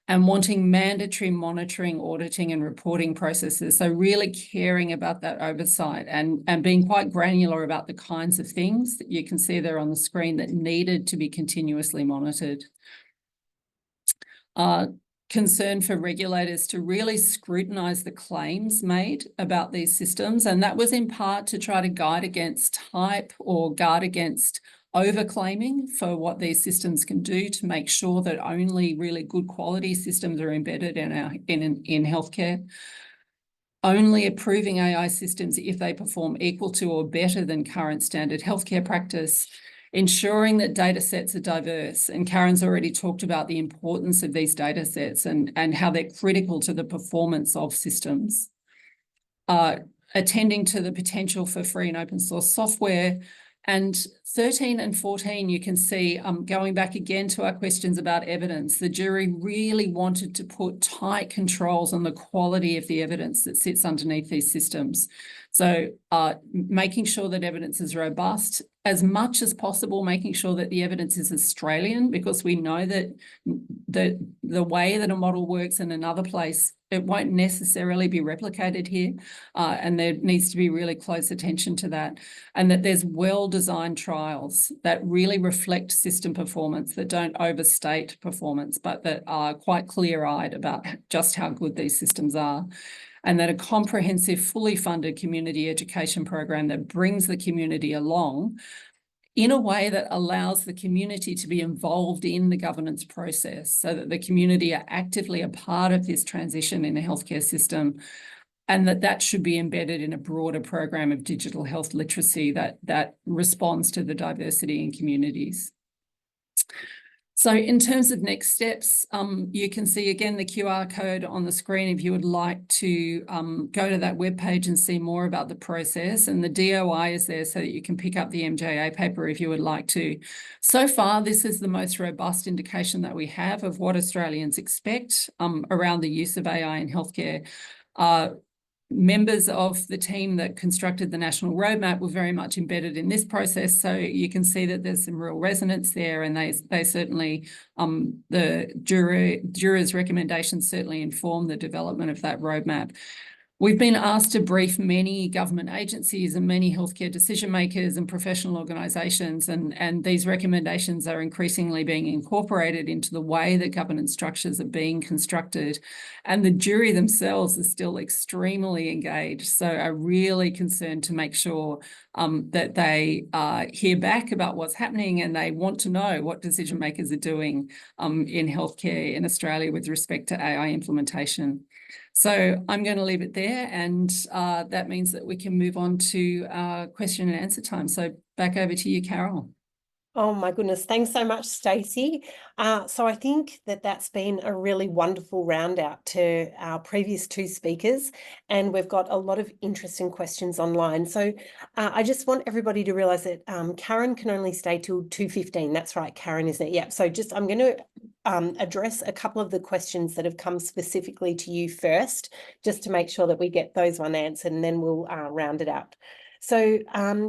and wanting mandatory monitoring, auditing and reporting processes. So really caring about that oversight and being quite granular about the kinds of things that you can see there on the screen that needed to be continuously monitored. Concern for regulators to really scrutinise the claims made about these systems. And that was in part to try to guide against hype or guard against overclaiming for what these systems can do, to make sure that only really good quality systems are embedded in healthcare. Only approving AI systems if they perform equal to or better than current standard healthcare practice. Ensuring that data sets are diverse, and Karen's already talked about the importance of these data sets and how they're critical to the performance of systems. Attending to the potential for free and open source software. And 13 and 14, you can see, going back again to our questions about evidence, the jury really wanted to put tight controls on the quality of the evidence that sits underneath these systems. So making sure that evidence is robust, as much as possible, making sure that the evidence is Australian, because we know that the way that a model works in another place, it won't necessarily be replicated here, and there needs to be really close attention to that, and that there's well-designed trials that really reflect system performance, that don't overstate performance, but that are quite clear-eyed about just how good these systems are. And that a comprehensive, fully funded community education program that brings the community along in a way that allows the community to be involved in the governance process, so that the community are actively a part of this transition in the healthcare system, and that should be embedded in a broader program of digital health literacy that responds to the diversity in communities. So in terms of next steps, you can see again the QR code on the screen if you would like to go to that webpage and see more about the process, and the DOI is there so that you can pick up the MJA paper if you would like to. So far, this is the most robust indication that we have of what Australians expect around the use of AI in healthcare. Members of the team that constructed the national roadmap were very much embedded in this process, so you can see that there's some real resonance there, and they certainly, the jurors' recommendations certainly inform the development of that roadmap. We've been asked to brief many government agencies and many healthcare decision makers and professional organisations, and these recommendations are increasingly being incorporated into the way that governance structures are being constructed. And the jury themselves are still extremely engaged, so are really concerned to make sure that they hear back about what's happening, and they want to know what decision makers are doing in healthcare in Australia with respect to AI implementation. So I'm going to leave it there, and that means that we can move on to question and answer time. So back over to you, Carol. Oh my goodness, thanks so much, Stacy. So I think that's been a really wonderful round out to our previous two speakers, and we've got a lot of interesting questions online. So I just want everybody to realise that Karin can only stay till 2:15. That's right, Karin is there. Yeah. So I'm going to address a couple of the questions that have come specifically to you first, just to make sure that we get those one answered, and then we'll round it out. So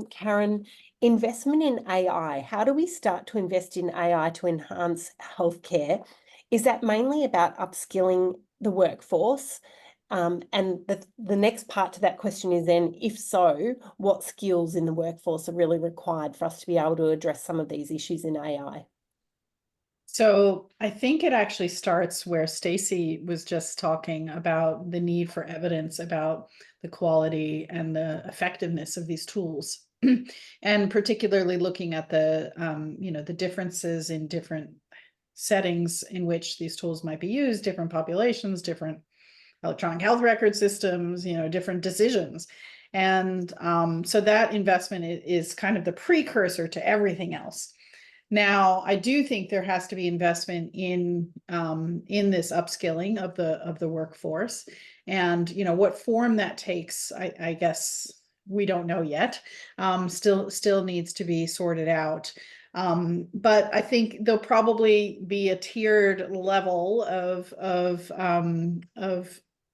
Karin, investment in AI, how do we start to invest in AI to enhance healthcare? Is that mainly about upskilling the workforce? And the next part to that question is then, if so, what skills in the workforce are really required for us to be able to address some of these issues in AI? So I think it actually starts where Stacy was just talking about the need for evidence about the quality and the effectiveness of these tools. And particularly looking at the, the differences in different settings in which these tools might be used, different populations, different electronic health record systems, different decisions. And so that investment is kind of the precursor to everything else. Now, I do think there has to be investment in this upskilling of the workforce, and what form that takes, I guess we don't know yet. Still needs to be sorted out. But I think there'll probably be a tiered level of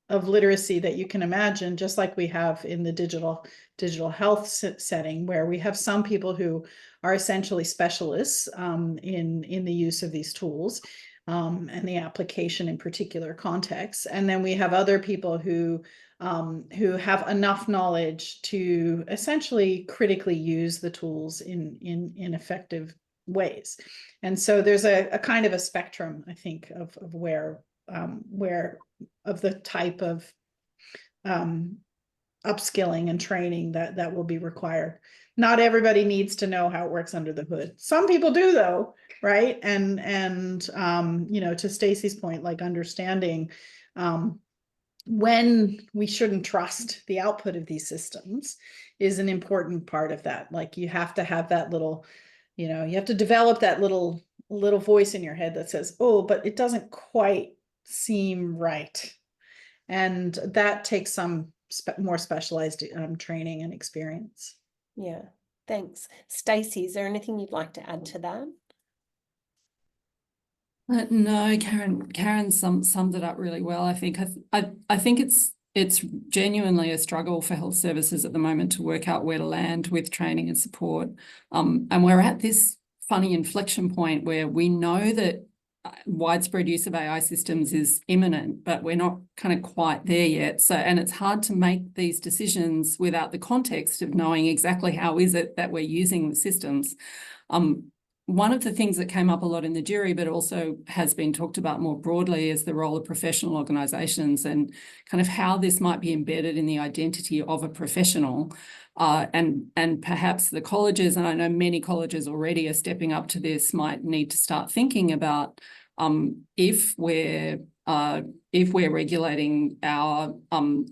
literacy that you can imagine, just like we have in the digital health setting, where we have some people who are essentially specialists in the use of these tools and the application in particular contexts. And then we have other people who have enough knowledge to essentially critically use the tools in effective ways. And so there's a kind of a spectrum, I think, of where of the type of upskilling and training that will be required. Not everybody needs to know how it works under the hood. Some people do, though, right? And to Stacy's point, like understanding when we shouldn't trust the output of these systems is an important part of that. Like you have to have that little, you have to develop that little voice in your head that says, oh, but it doesn't quite seem right. And that takes some more specialized training and experience. Yeah, thanks. Stacy, is there anything you'd like to add to that? No, Karin summed it up really well. I think it's genuinely a struggle for health services at the moment to work out where to land with training and support. And we're at this funny inflection point where we know that widespread use of AI systems is imminent, but we're not kind of quite there yet. So, and it's hard to make these decisions without the context of knowing exactly how is it that we're using the systems. One of the things that came up a lot in the jury, but also has been talked about more broadly, is the role of professional organisations and kind of how this might be embedded in the identity of a professional. And perhaps the colleges, and I know many colleges already are stepping up to this, might need to start thinking about if we're regulating our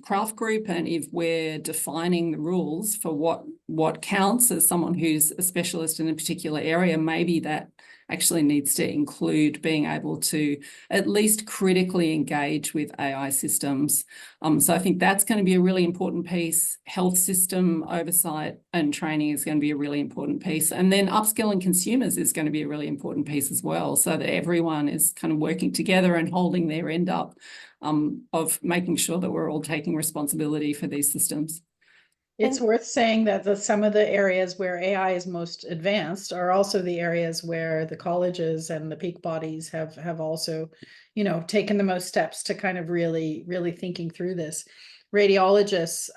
craft group and if we're defining the rules for what counts as someone who's a specialist in a particular area, maybe that actually needs to include being able to at least critically engage with AI systems. So I think that's going to be a really important piece. Health system oversight and training is going to be a really important piece. And then upskilling consumers is going to be a really important piece as well, so that everyone is kind of working together and holding their end up of making sure that we're all taking responsibility for these systems. It's worth saying that some of the areas where AI is most advanced are also the areas where the colleges and the peak bodies have also, taken the most steps to kind of really thinking through this. Radiologists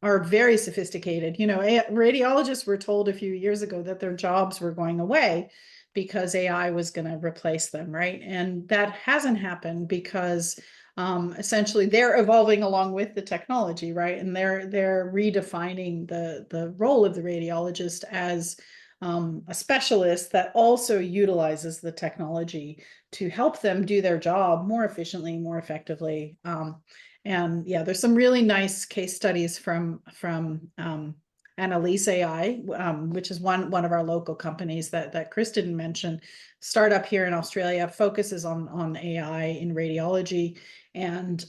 are very sophisticated. Radiologists were told a few years ago that their jobs were going away because AI was going to replace them, right? And that hasn't happened because essentially they're evolving along with the technology, right? And they're redefining the role of the radiologist as a specialist that also utilizes the technology to help them do their job more efficiently, more effectively. And yeah, there's some really nice case studies from Annalise AI, which is one of our local companies that Chris didn't mention. Startup here in Australia focuses on AI in radiology and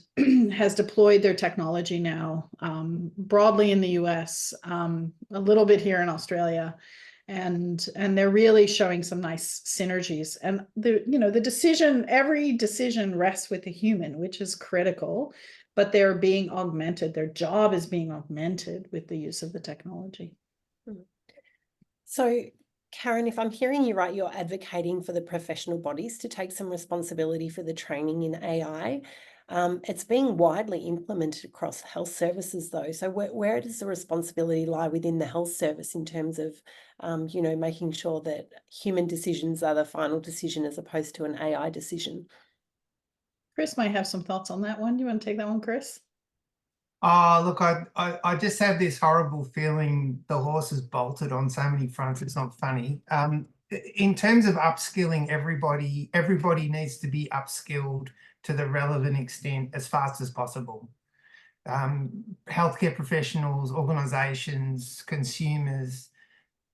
has deployed their technology now broadly in the US, a little bit here in Australia, and they're really showing some nice synergies. And every decision rests with the human, which is critical, but they're being augmented. Their job is being augmented with the use of the technology. So, Karin, if I'm hearing you right, you're advocating for the professional bodies to take some responsibility for the training in AI. It's being widely implemented across health services though. So where does the responsibility lie within the health service in terms of, making sure that human decisions are the final decision as opposed to an AI decision? Chris might have some thoughts on that one. Do you want to take that one, Chris? Oh, look, I just have this horrible feeling the horse has bolted on so many fronts. It's not funny. In terms of upskilling everybody needs to be upskilled to the relevant extent as fast as possible. Healthcare professionals, organisations, consumers,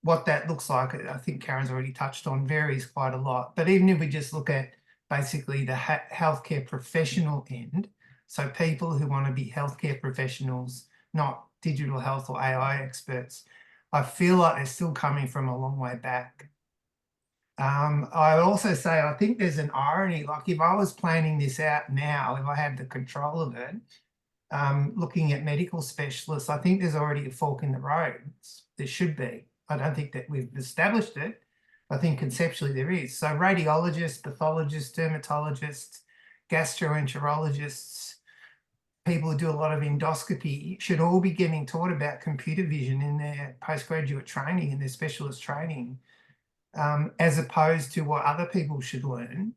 what that looks like, I think Karen's already touched on, varies quite a lot. But even if we just look at basically the healthcare professional end, so people who want to be healthcare professionals, not digital health or AI experts, I feel like they're still coming from a long way back. I would also say I think there's an irony, like if I was planning this out now, if I had the control of it, looking at medical specialists, I think there's already a fork in the road. There should be. I don't think that we've established it. I think conceptually there is. So radiologists, pathologists, dermatologists, gastroenterologists, people who do a lot of endoscopy should all be getting taught about computer vision in their postgraduate training and their specialist training, as opposed to what other people should learn,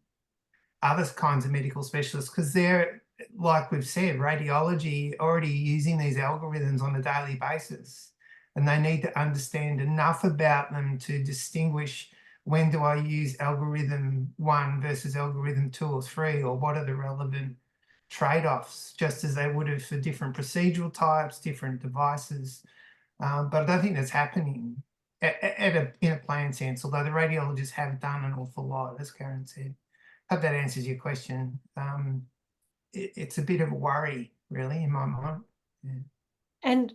other kinds of medical specialists, because they're, like we've said, radiology already using these algorithms on a daily basis, and they need to understand enough about them to distinguish when do I use algorithm 1 versus algorithm 2 or 3, or what are the relevant trade-offs, just as they would have for different procedural types, different devices. But I don't think that's happening in a planned sense, although the radiologists have done an awful lot, as Karin said. Hope that answers your question. It's a bit of a worry, really, in my mind. Yeah. And,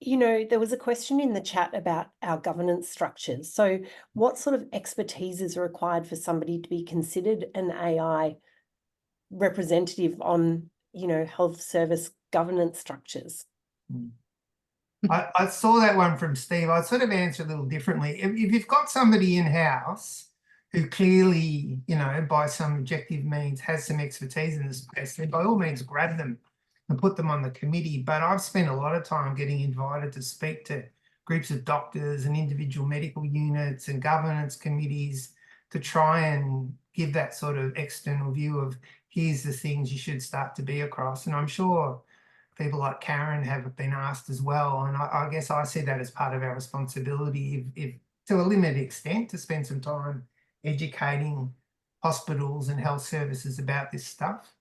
there was a question in the chat about our governance structures. So what sort of expertise is required for somebody to be considered an AI representative on, health service governance structures? I saw that one from Steve. I'd sort of answer a little differently. If you've got somebody in-house who clearly, by some objective means has some expertise in this space, then by all means grab them and put them on the committee. But I've spent a lot of time getting invited to speak to groups of doctors and individual medical units and governance committees to try and give that sort of external view of here's the things you should start to be across. And I'm sure people like Karin have been asked as well. And I guess I see that as part of our responsibility, if to a limited extent, to spend some time educating hospitals and health services about this stuff.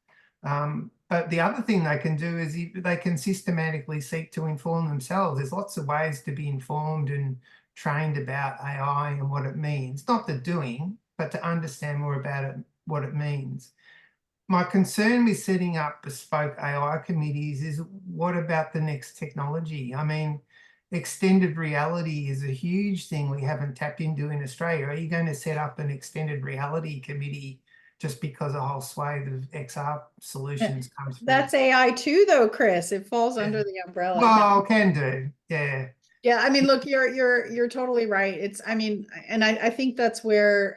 But the other thing they can do is they can systematically seek to inform themselves. There's lots of ways to be informed and trained about AI and what it means, not the doing, but to understand more about it, what it means. My concern with setting up bespoke AI committees is, what about the next technology? I mean, extended reality is a huge thing we haven't tapped into in Australia. Are you going to set up an extended reality committee just because a whole swathe of XR solutions comes through? That's AI too, though, Chris. It falls under the umbrella. Well, can do, yeah. Yeah, I mean, look, you're totally right. And I think that's where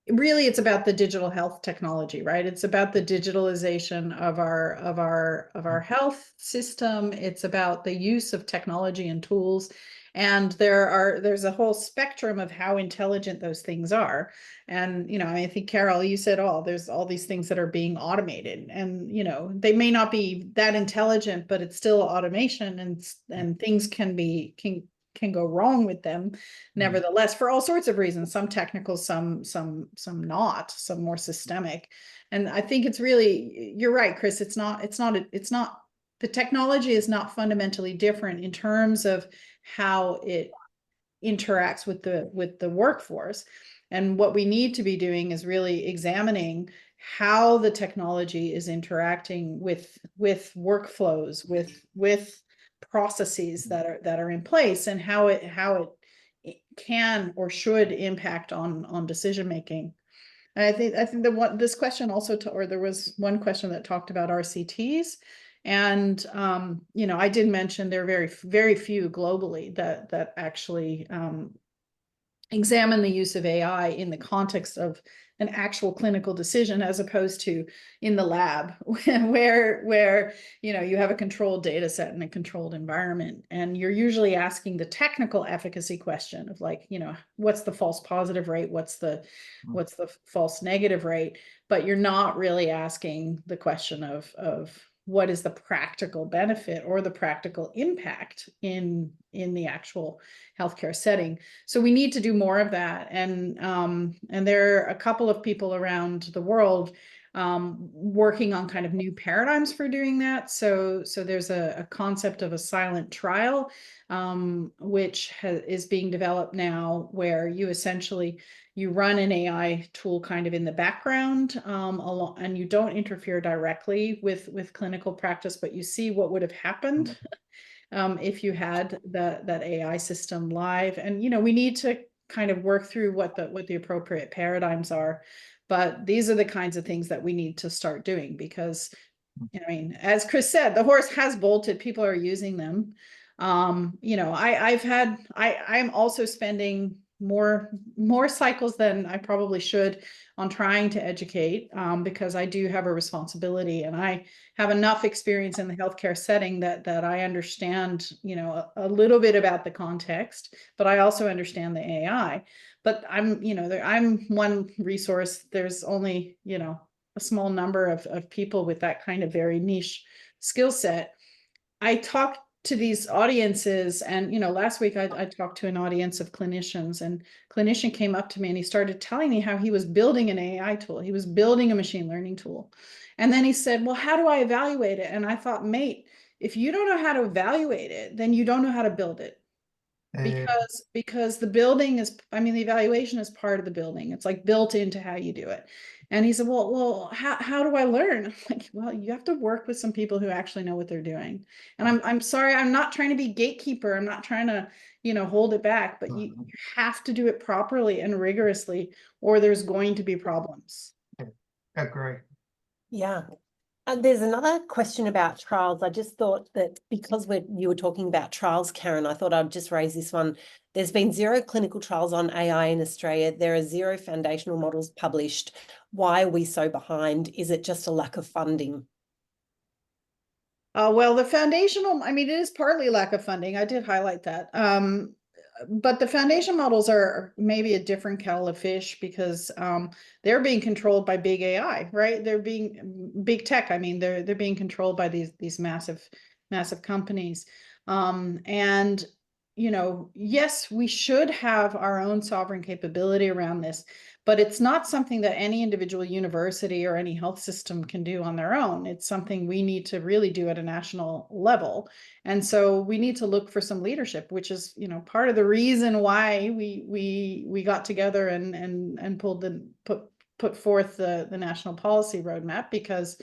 really it's about the digital health technology, right? It's about the digitalization of our health system. It's about the use of technology and tools. And there's a whole spectrum of how intelligent those things are. And, I think, Carol, you said, there's all these things that are being automated, and, they may not be that intelligent, but it's still automation, and things can go wrong with them, nevertheless, for all sorts of reasons, some technical, some not, some more systemic. And I think it's really, you're right, Chris, it's not the technology is not fundamentally different in terms of how it interacts with the workforce. And what we need to be doing is really examining how the technology is interacting with workflows, with processes that are in place, and how it can or should impact on decision making. And I think this question also, or there was one question that talked about RCTs, and I did mention there are very, very few globally that actually examine the use of AI in the context of an actual clinical decision, as opposed to in the lab where you have a controlled data set in a controlled environment, and you're usually asking the technical efficacy question of like, what's the false positive rate, what's the false negative rate, but you're not really asking the question of what is the practical benefit or the practical impact in the actual healthcare setting. So we need to do more of that. And there are a couple of people around the world working on kind of new paradigms for doing that. So there's a concept of a silent trial, which is being developed now, where you run an AI tool kind of in the background, and you don't interfere directly with clinical practice, but you see what would have happened if you had that AI system live. And we need to kind of work through what the appropriate paradigms are, but these are the kinds of things that we need to start doing, because I mean, as Chris said, the horse has bolted, people are using them. I'm also spending more cycles than I probably should on trying to educate, because I do have a responsibility, and I have enough experience in the healthcare setting that I understand, a little bit about the context, but I also understand the AI. But I'm one resource. There's only, a small number of people with that kind of very niche skill set. I talked to these audiences, and last week I talked to an audience of clinicians, and a clinician came up to me and he started telling me how he was building an AI tool. He was building a machine learning tool. And then he said, well, how do I evaluate it? And I thought, mate, if you don't know how to evaluate it, then you don't know how to build it. Because the building is, the evaluation is part of the building. It's like built into how you do it. And he said, well, how do I learn? I'm like, well, you have to work with some people who actually know what they're doing. And I'm sorry, I'm not trying to be gatekeeper. I'm not trying to, hold it back, but you have to do it properly and rigorously, or there's going to be problems. Agree. Yeah. And there's another question about trials. I just thought that because you were talking about trials, Karin, I thought I'd just raise this one. There's been 0 clinical trials on AI in Australia. There are 0 foundational models published. Why are we so behind? Is it just a lack of funding? Well, the foundational, it is partly lack of funding. I did highlight that. But the foundation models are maybe a different kettle of fish, because they're being controlled by big AI, right? They're being big tech. They're being controlled by these massive companies. And yes, we should have our own sovereign capability around this, but it's not something that any individual university or any health system can do on their own. It's something we need to really do at a national level. And so we need to look for some leadership, which is, part of the reason why we got together and put forth the national policy roadmap, because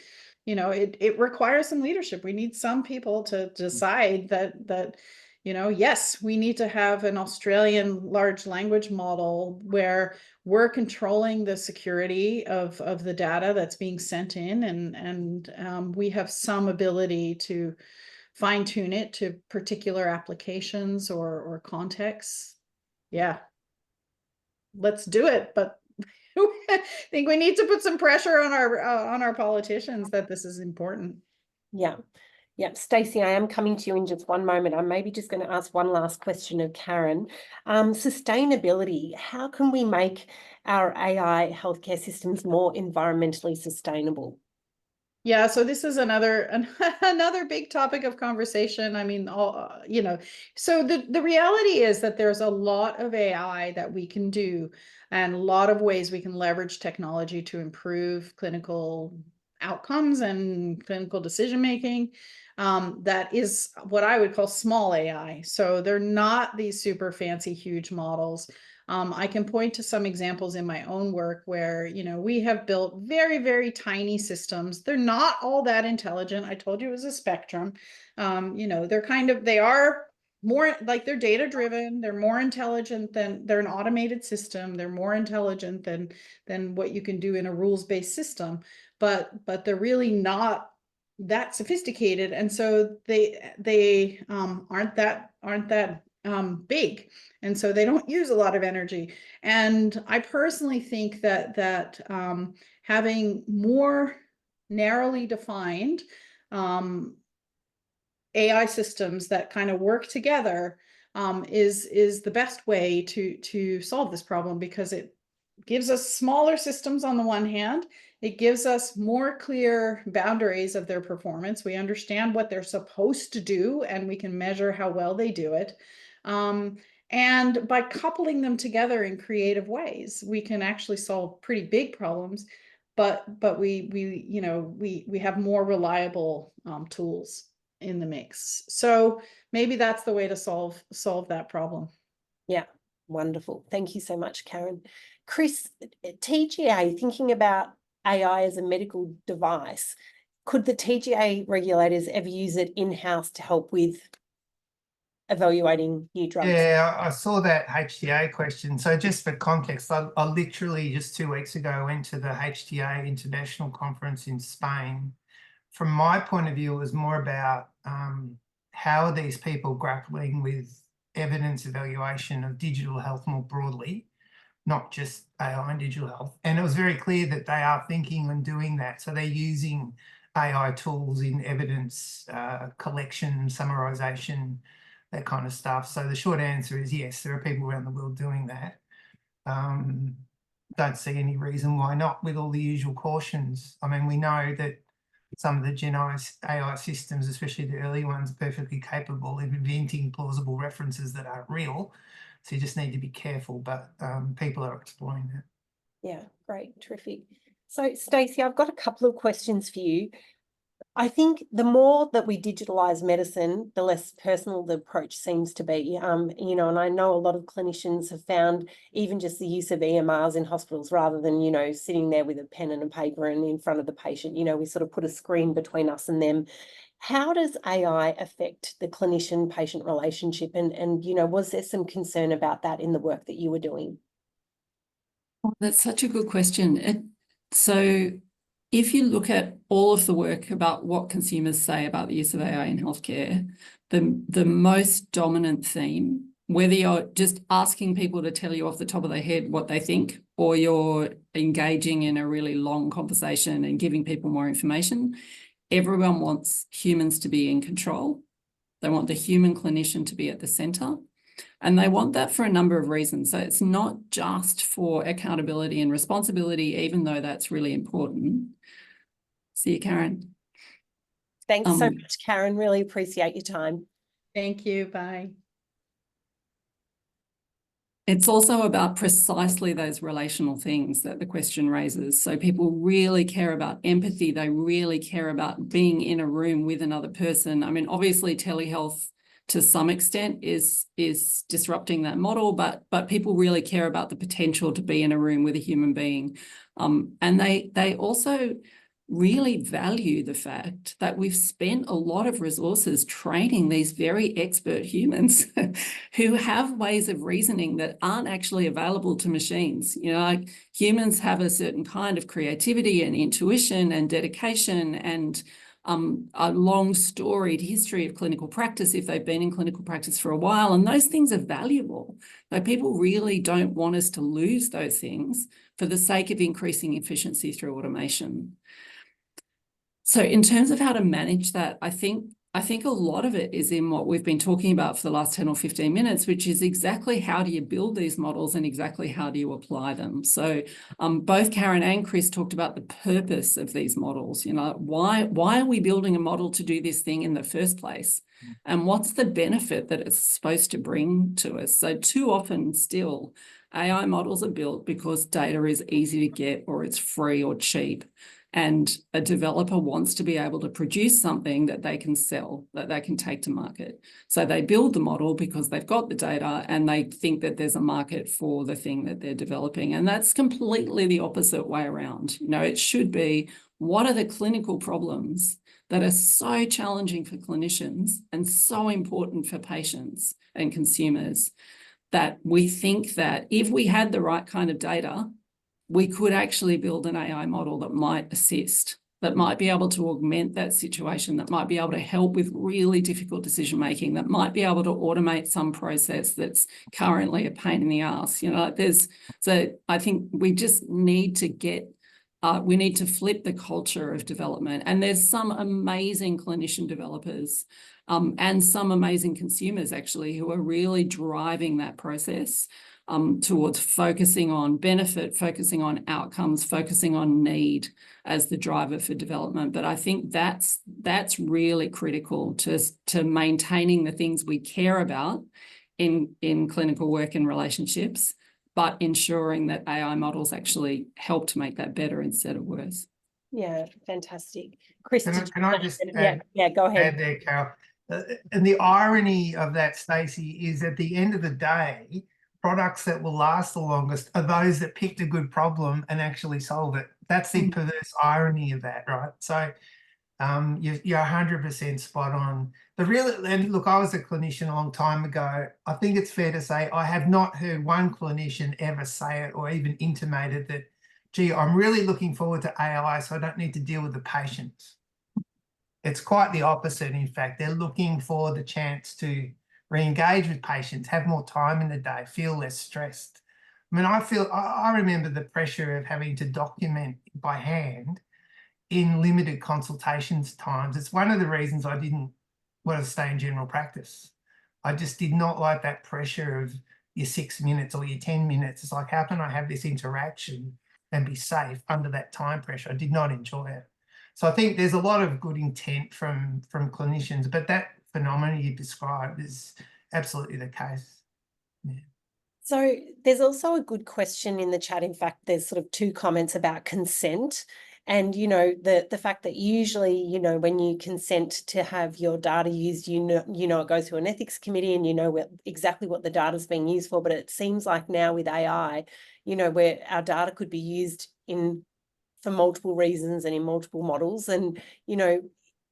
it requires some leadership. We need some people to decide that yes, we need to have an Australian large language model where we're controlling the security of the data that's being sent in, and we have some ability to fine tune it to particular applications or contexts. Yeah, let's do it. But I think we need to put some pressure on our politicians that this is important. Yeah. Yeah, Stacy, I am coming to you in just one moment. I'm maybe just going to ask one last question of Karin. Sustainability, how can we make our AI healthcare systems more environmentally sustainable? Yeah, so this is another big topic of conversation. So the reality is that there's a lot of AI that we can do, and a lot of ways we can leverage technology to improve clinical outcomes and clinical decision making. That is what I would call small AI. So they're not these super fancy, huge models. I can point to some examples in my own work where, we have built very, very tiny systems. They're not all that intelligent. I told you it was a spectrum. They are more like, they're data driven. They're more intelligent than, they're an automated system. They're more intelligent than what you can do in a rules-based system, but they're really not that sophisticated. And so they aren't that big, and so they don't use a lot of energy. And I personally think that having more narrowly defined AI systems that kind of work together is the best way to solve this problem, because it gives us smaller systems on the one hand. It gives us more clear boundaries of their performance. We understand what they're supposed to do, and we can measure how well they do it. And by coupling them together in creative ways, we can actually solve pretty big problems, but we have more reliable tools in the mix. So maybe that's the way to solve that problem. Yeah, wonderful. Thank you so much, Karin. Chris, TGA, thinking about AI as a medical device, could the TGA regulators ever use it in-house to help with evaluating new drugs? Yeah, I saw that HTA question. So just for context, I literally just 2 weeks ago went to the HTA International Conference in Spain. From my point of view, it was more about how are these people grappling with evidence evaluation of digital health more broadly, not just AI and digital health. And it was very clear that they are thinking and doing that. So they're using AI tools in evidence collection, summarization, that kind of stuff. So the short answer is yes, there are people around the world doing that. Don't see any reason why not, with all the usual cautions. I mean, we know that some of the Gen AI systems, especially the early ones, are perfectly capable of inventing plausible references that aren't real. So you just need to be careful, but people are exploring that. Yeah, great, terrific. So Stacy, I've got a couple of questions for you. I think the more that we digitalize medicine, the less personal the approach seems to be. And I know a lot of clinicians have found even just the use of EMRs in hospitals, rather than, sitting there with a pen and a paper and in front of the patient, we sort of put a screen between us and them. How does AI affect the clinician-patient relationship? And was there some concern about that in the work that you were doing? Oh, that's such a good question. So if you look at all of the work about what consumers say about the use of AI in healthcare, the most dominant theme, whether you're just asking people to tell you off the top of their head what they think, or you're engaging in a really long conversation and giving people more information, everyone wants humans to be in control. They want the human clinician to be at the center. And they want that for a number of reasons. So it's not just for accountability and responsibility, even though that's really important. See you, Karin. Thanks so much, Karin. Really appreciate your time. Thank you. Bye. It's also about precisely those relational things that the question raises. So people really care about empathy. They really care about being in a room with another person. I mean, obviously telehealth to some extent is disrupting that model, but people really care about the potential to be in a room with a human being. And they also really value the fact that we've spent a lot of resources training these very expert humans who have ways of reasoning that aren't actually available to machines. Like humans have a certain kind of creativity and intuition and dedication and a long storied history of clinical practice if they've been in clinical practice for a while, and those things are valuable. But people really don't want us to lose those things for the sake of increasing efficiency through automation. So in terms of how to manage that, I think a lot of it is in what we've been talking about for the last 10 or 15 minutes, which is exactly how do you build these models and exactly how do you apply them. So both Karin and Chris talked about the purpose of these models. Why are we building a model to do this thing in the first place? And what's the benefit that it's supposed to bring to us? So too often still, AI models are built because data is easy to get or it's free or cheap. And a developer wants to be able to produce something that they can sell, that they can take to market. So they build the model because they've got the data and they think that there's a market for the thing that they're developing. And that's completely the opposite way around. It should be, what are the clinical problems that are so challenging for clinicians and so important for patients and consumers that we think that if we had the right kind of data, we could actually build an AI model that might assist that might be able to augment that situation, that might be able to help with really difficult decision-making, that might be able to automate some process that's currently a pain in the ass. You know, so I think we just need to get, we need to flip the culture of development. And there's some amazing clinician developers and some amazing consumers actually who are really driving that process towards focusing on benefit, focusing on outcomes, focusing on need as the driver for development. But I think that's really critical to maintaining the things we care about in clinical work and relationships, but ensuring that AI models actually help to make that better instead of worse. Yeah, fantastic. Chris, Can I just yeah, go ahead. add there, Carol? And the irony of that, Stacey, is at the end of the day, products that will last the longest are those that picked a good problem and actually solve it. That's the perverse irony of that, right? So you're 100% spot on. And look, I was a clinician a long time ago. I think it's fair to say I have not heard one clinician ever say it or even intimated that, gee, I'm really looking forward to AI so I don't need to deal with the patients. It's quite the opposite, in fact. They're looking for the chance to re-engage with patients, have more time in the day, feel less stressed. I mean, I remember the pressure of having to document by hand in limited consultations times. It's one of the reasons I didn't want to stay in general practice. I just did not like that pressure of your 6 minutes or your 10 minutes. It's like, how can I have this interaction and be safe under that time pressure? I did not enjoy it. So I think there's a lot of good intent from clinicians, but that phenomenon you described is absolutely the case. Yeah. So there's also a good question in the chat. In fact, there's sort of 2 comments about consent. And, you know, the fact that usually, you know, when you consent to have your data used, you know, it goes through an ethics committee and you know exactly what the data is being used for. But it seems like now with AI, you know, where our data could be used for multiple reasons and in multiple models. And, you know,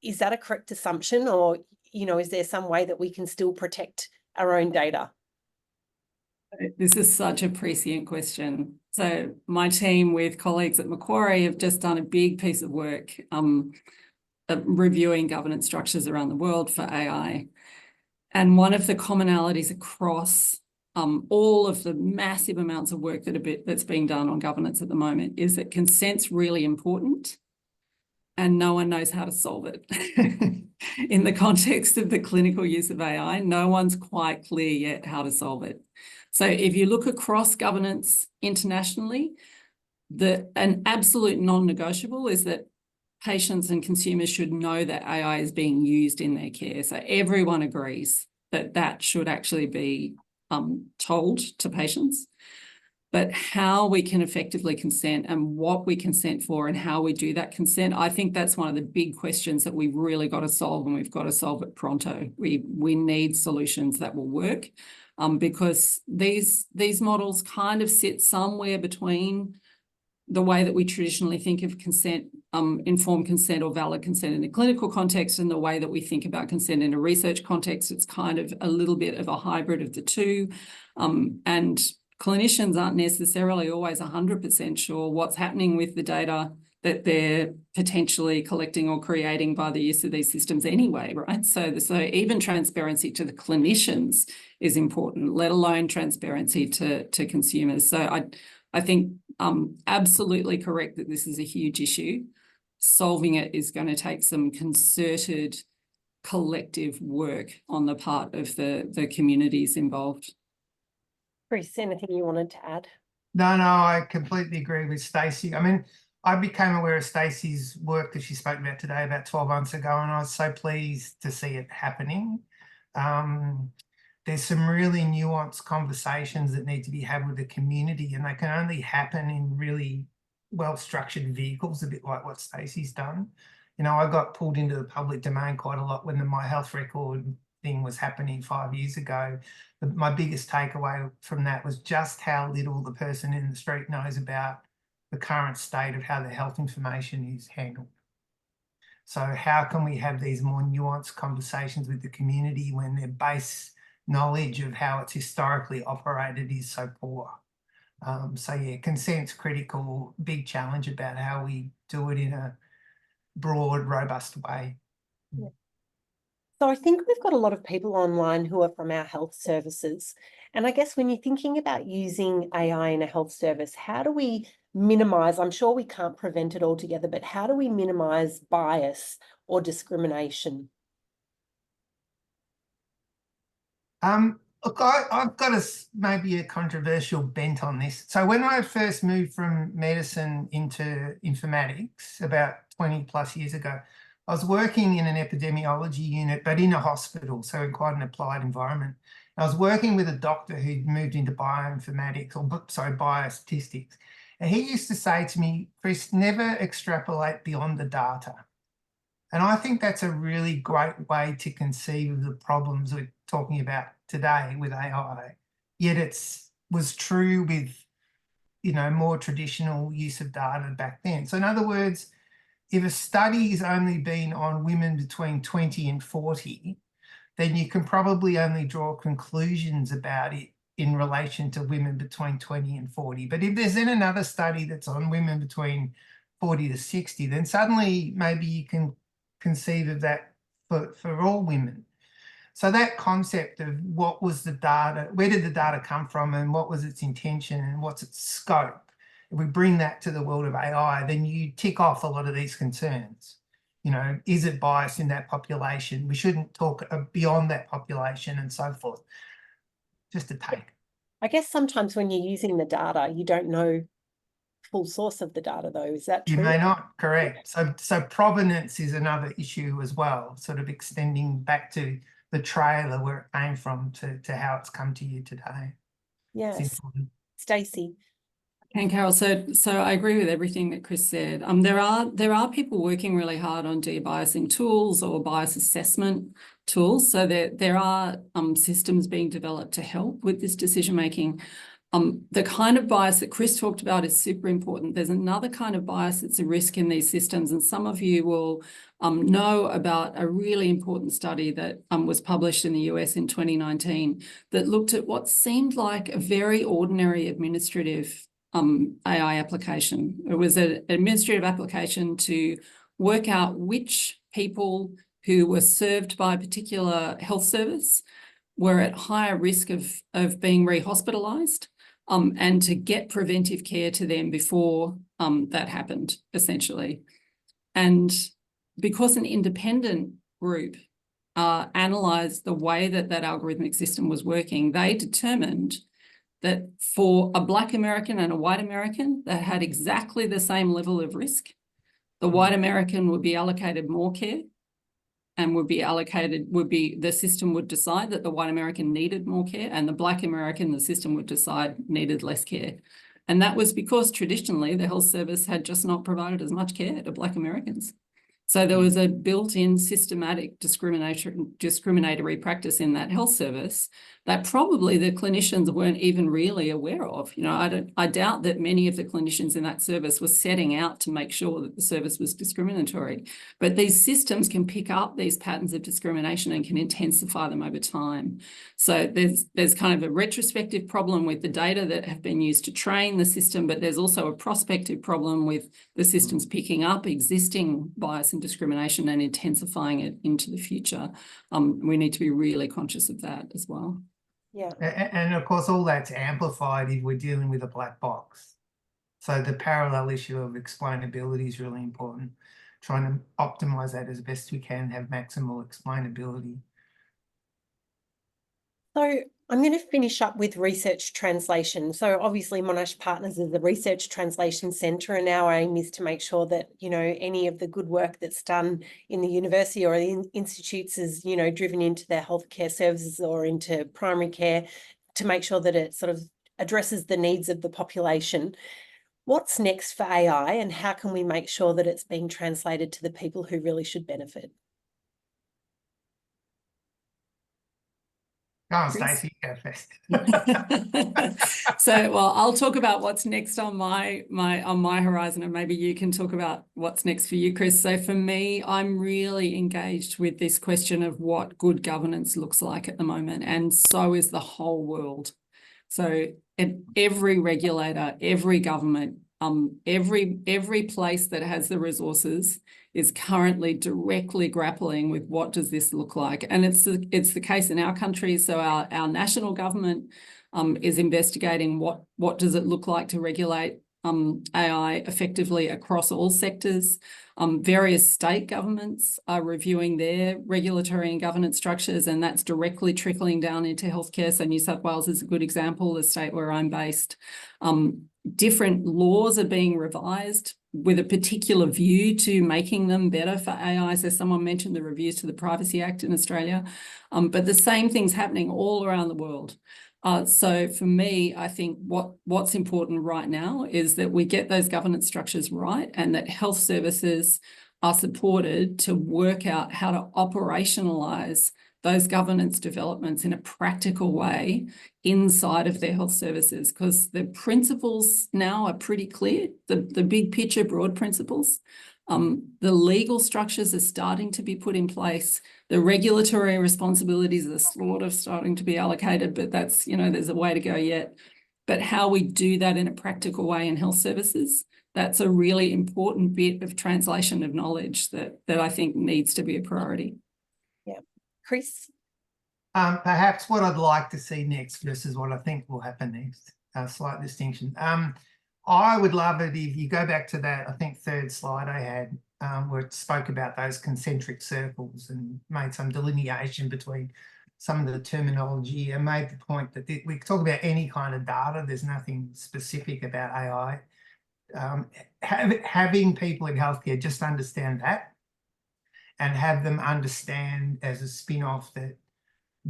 is that a correct assumption, or, you know, is there some way that we can still protect our own data? This is such a prescient question. So my team with colleagues at Macquarie have just done a big piece of work reviewing governance structures around the world for AI. And one of the commonalities across all of the massive amounts of work that's being done on governance at the moment is that consent's really important and no one knows how to solve it. In the context of the clinical use of AI, no one's quite clear yet how to solve it. So if you look across governance internationally, an absolute non-negotiable is that patients and consumers should know that AI is being used in their care. So everyone agrees that should actually be told to patients. But how we can effectively consent and what we consent for and how we do that consent, I think that's one of the big questions that we've really got to solve, and we've got to solve it pronto. We need solutions that will work because these models kind of sit somewhere between the way that we traditionally think of consent, informed consent or valid consent in a clinical context, and the way that we think about consent in a research context. It's kind of a little bit of a hybrid of the two. And clinicians aren't necessarily always 100% sure what's happening with the data that they're potentially collecting or creating by the use of these systems anyway, right? So even transparency to the clinicians is important, let alone transparency to consumers. So I think absolutely correct that this is a huge issue. Solving it is going to take some concerted collective work on the part of the communities involved. Chris, anything you wanted to add? No, I completely agree with Stacy. I mean, I became aware of Stacy's work that she spoke about today about 12 months ago, and I was so pleased to see it happening. There's some really nuanced conversations that need to be had with the community, and they can only happen in really well-structured vehicles, a bit like what Stacy's done. You know, I got pulled into the public domain quite a lot when the My Health Record thing was happening 5 years ago. But my biggest takeaway from that was just how little the person in the street knows about the current state of how the health information is handled. So how can we have these more nuanced conversations with the community when their base knowledge of how it's historically operated is so poor? So yeah, consent's critical, big challenge about how we do it in a broad, robust way. So I think we've got a lot of people online who are from our health services. And I guess when you're thinking about using AI in a health service, how do we minimize, I'm sure we can't prevent it altogether, but how do we minimize bias or discrimination? Look, I've got maybe a controversial bent on this. So when I first moved from medicine into informatics about 20 plus years ago, I was working in an epidemiology unit, but in a hospital, so in quite an applied environment. I was working with a doctor who'd moved into bioinformatics, biostatistics. And he used to say to me, Chris, never extrapolate beyond the data. And I think that's a really great way to conceive of the problems we're talking about today with AI. Yet was true with, more traditional use of data back then. So in other words, if a study has only been on women between 20 and 40, then you can probably only draw conclusions about it in relation to women between 20 and 40. But if there's then another study that's on women between 40 to 60, then suddenly maybe you can conceive of that for all women. So that concept of what was the data, where did the data come from, and what was its intention and what's its scope? If we bring that to the world of AI, then you tick off a lot of these concerns. Is it biased in that population? We shouldn't talk beyond that population and so forth. Just a take. I guess sometimes when you're using the data, you don't know full source of the data though. Is that true? You may not, correct. So provenance is another issue as well, sort of extending back to the trailer where it came from to how it's come to you today. Yes. Stacy. And Carol, so I agree with everything that Chris said. There are people working really hard on de-biasing tools or bias assessment tools. So there are systems being developed to help with this decision making. The kind of bias that Chris talked about is super important. There's another kind of bias that's a risk in these systems, and some of you will know about a really important study that was published in the US in 2019 that looked at what seemed like a very ordinary administrative AI application. It was an administrative application to work out which people who were served by a particular health service were at higher risk of being rehospitalised, and to get preventive care to them before that happened, essentially. And because an independent group analysed the way that algorithmic system was working, they determined that for a Black American and a white American that had exactly the same level of risk, the white American would be allocated more care and the system would decide that the white American needed more care, and the Black American, the system would decide needed less care. And that was because traditionally the health service had just not provided as much care to Black Americans. So there was a built-in systematic discriminatory practice in that health service that probably the clinicians weren't even really aware of. I doubt that many of the clinicians in that service were setting out to make sure that the service was discriminatory. But these systems can pick up these patterns of discrimination and can intensify them over time. So there's kind of a retrospective problem with the data that have been used to train the system, but there's also a prospective problem with the systems picking up existing bias and discrimination and intensifying it into the future. We need to be really conscious of that as well. Yeah. And of course, all that's amplified if we're dealing with a black box. So the parallel issue of explainability is really important. Trying to optimize that as best we can, have maximal explainability. So I'm going to finish up with research translation. So obviously Monash Partners is the research translation centre, and our aim is to make sure that, any of the good work that's done in the university or the institutes is, driven into their healthcare services or into primary care to make sure that it sort of addresses the needs of the population. What's next for AI, and how can we make sure that it's being translated to the people who really should benefit? Go on, Stacy, go first. So, well, I'll talk about what's next on my horizon, and maybe you can talk about what's next for you, Chris. So for me, I'm really engaged with this question of what good governance looks like at the moment, and so is the whole world. So every regulator, every government Every place that has the resources is currently directly grappling with what does this look like, and it's the case in our country. So our national government is investigating what does it look like to regulate AI effectively across all sectors. Various state governments are reviewing their regulatory and governance structures, and that's directly trickling down into healthcare. So New South Wales is a good example, the state where I'm based. Different laws are being revised with a particular view to making them better for AI. So someone mentioned the reviews to the Privacy Act in Australia, but the same thing's happening all around the world. So for me, I think what's important right now is that we get those governance structures right, and that health services are supported to work out how to operationalize those governance developments in a practical way inside of their health services, because the principles now are pretty clear, the big picture, broad principles. The legal structures are starting to be put in place. The regulatory responsibilities are sort of starting to be allocated, but that's, there's a way to go yet. But how we do that in a practical way in health services, that's a really important bit of translation of knowledge that I think needs to be a priority. Yeah. Chris? Perhaps what I'd like to see next versus what I think will happen next, a slight distinction. I would love it if you go back to that, I think, third slide I had, where it spoke about those concentric circles and made some delineation between some of the terminology, and made the point that we talk about any kind of data, there's nothing specific about AI. Having people in healthcare just understand that, and have them understand as a spin-off that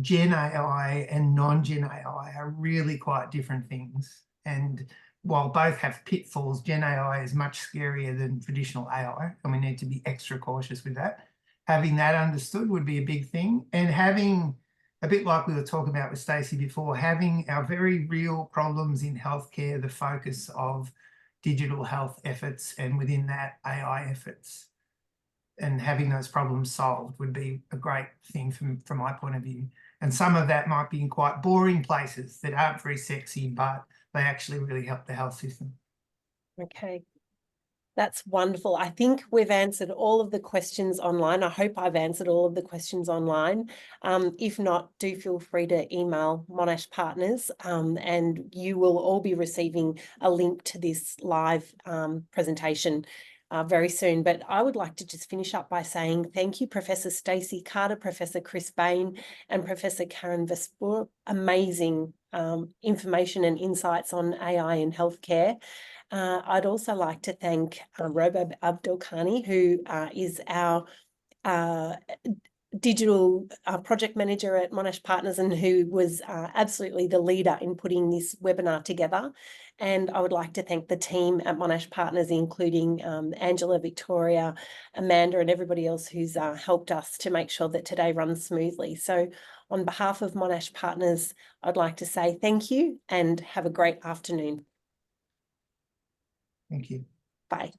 Gen AI and non-Gen AI are really quite different things. And while both have pitfalls, Gen AI is much scarier than traditional AI, and we need to be extra cautious with that. Having that understood would be a big thing. And having, a bit like we were talking about with Stacy before, having our very real problems in healthcare, the focus of digital health efforts, and within that, AI efforts, and having those problems solved would be a great thing from my point of view. And some of that might be in quite boring places that aren't very sexy, but they actually really help the health system. Okay. That's wonderful. I think we've answered all of the questions online. I hope I've answered all of the questions online. If not, do feel free to email Monash Partners, and you will all be receiving a link to this live presentation very soon. But I would like to just finish up by saying thank you, Professor Stacy Carter, Professor Chris Bain, and Professor Karin Verspoor. Amazing information and insights on AI in healthcare. I'd also like to thank Robo Abdelkhani, who is our digital project manager at Monash Partners, and who was absolutely the leader in putting this webinar together. And I would like to thank the team at Monash Partners, including Angela, Victoria, Amanda, and everybody else who's helped us to make sure that today runs smoothly. So on behalf of Monash Partners, I'd like to say thank you and have a great afternoon. Thank you. Bye.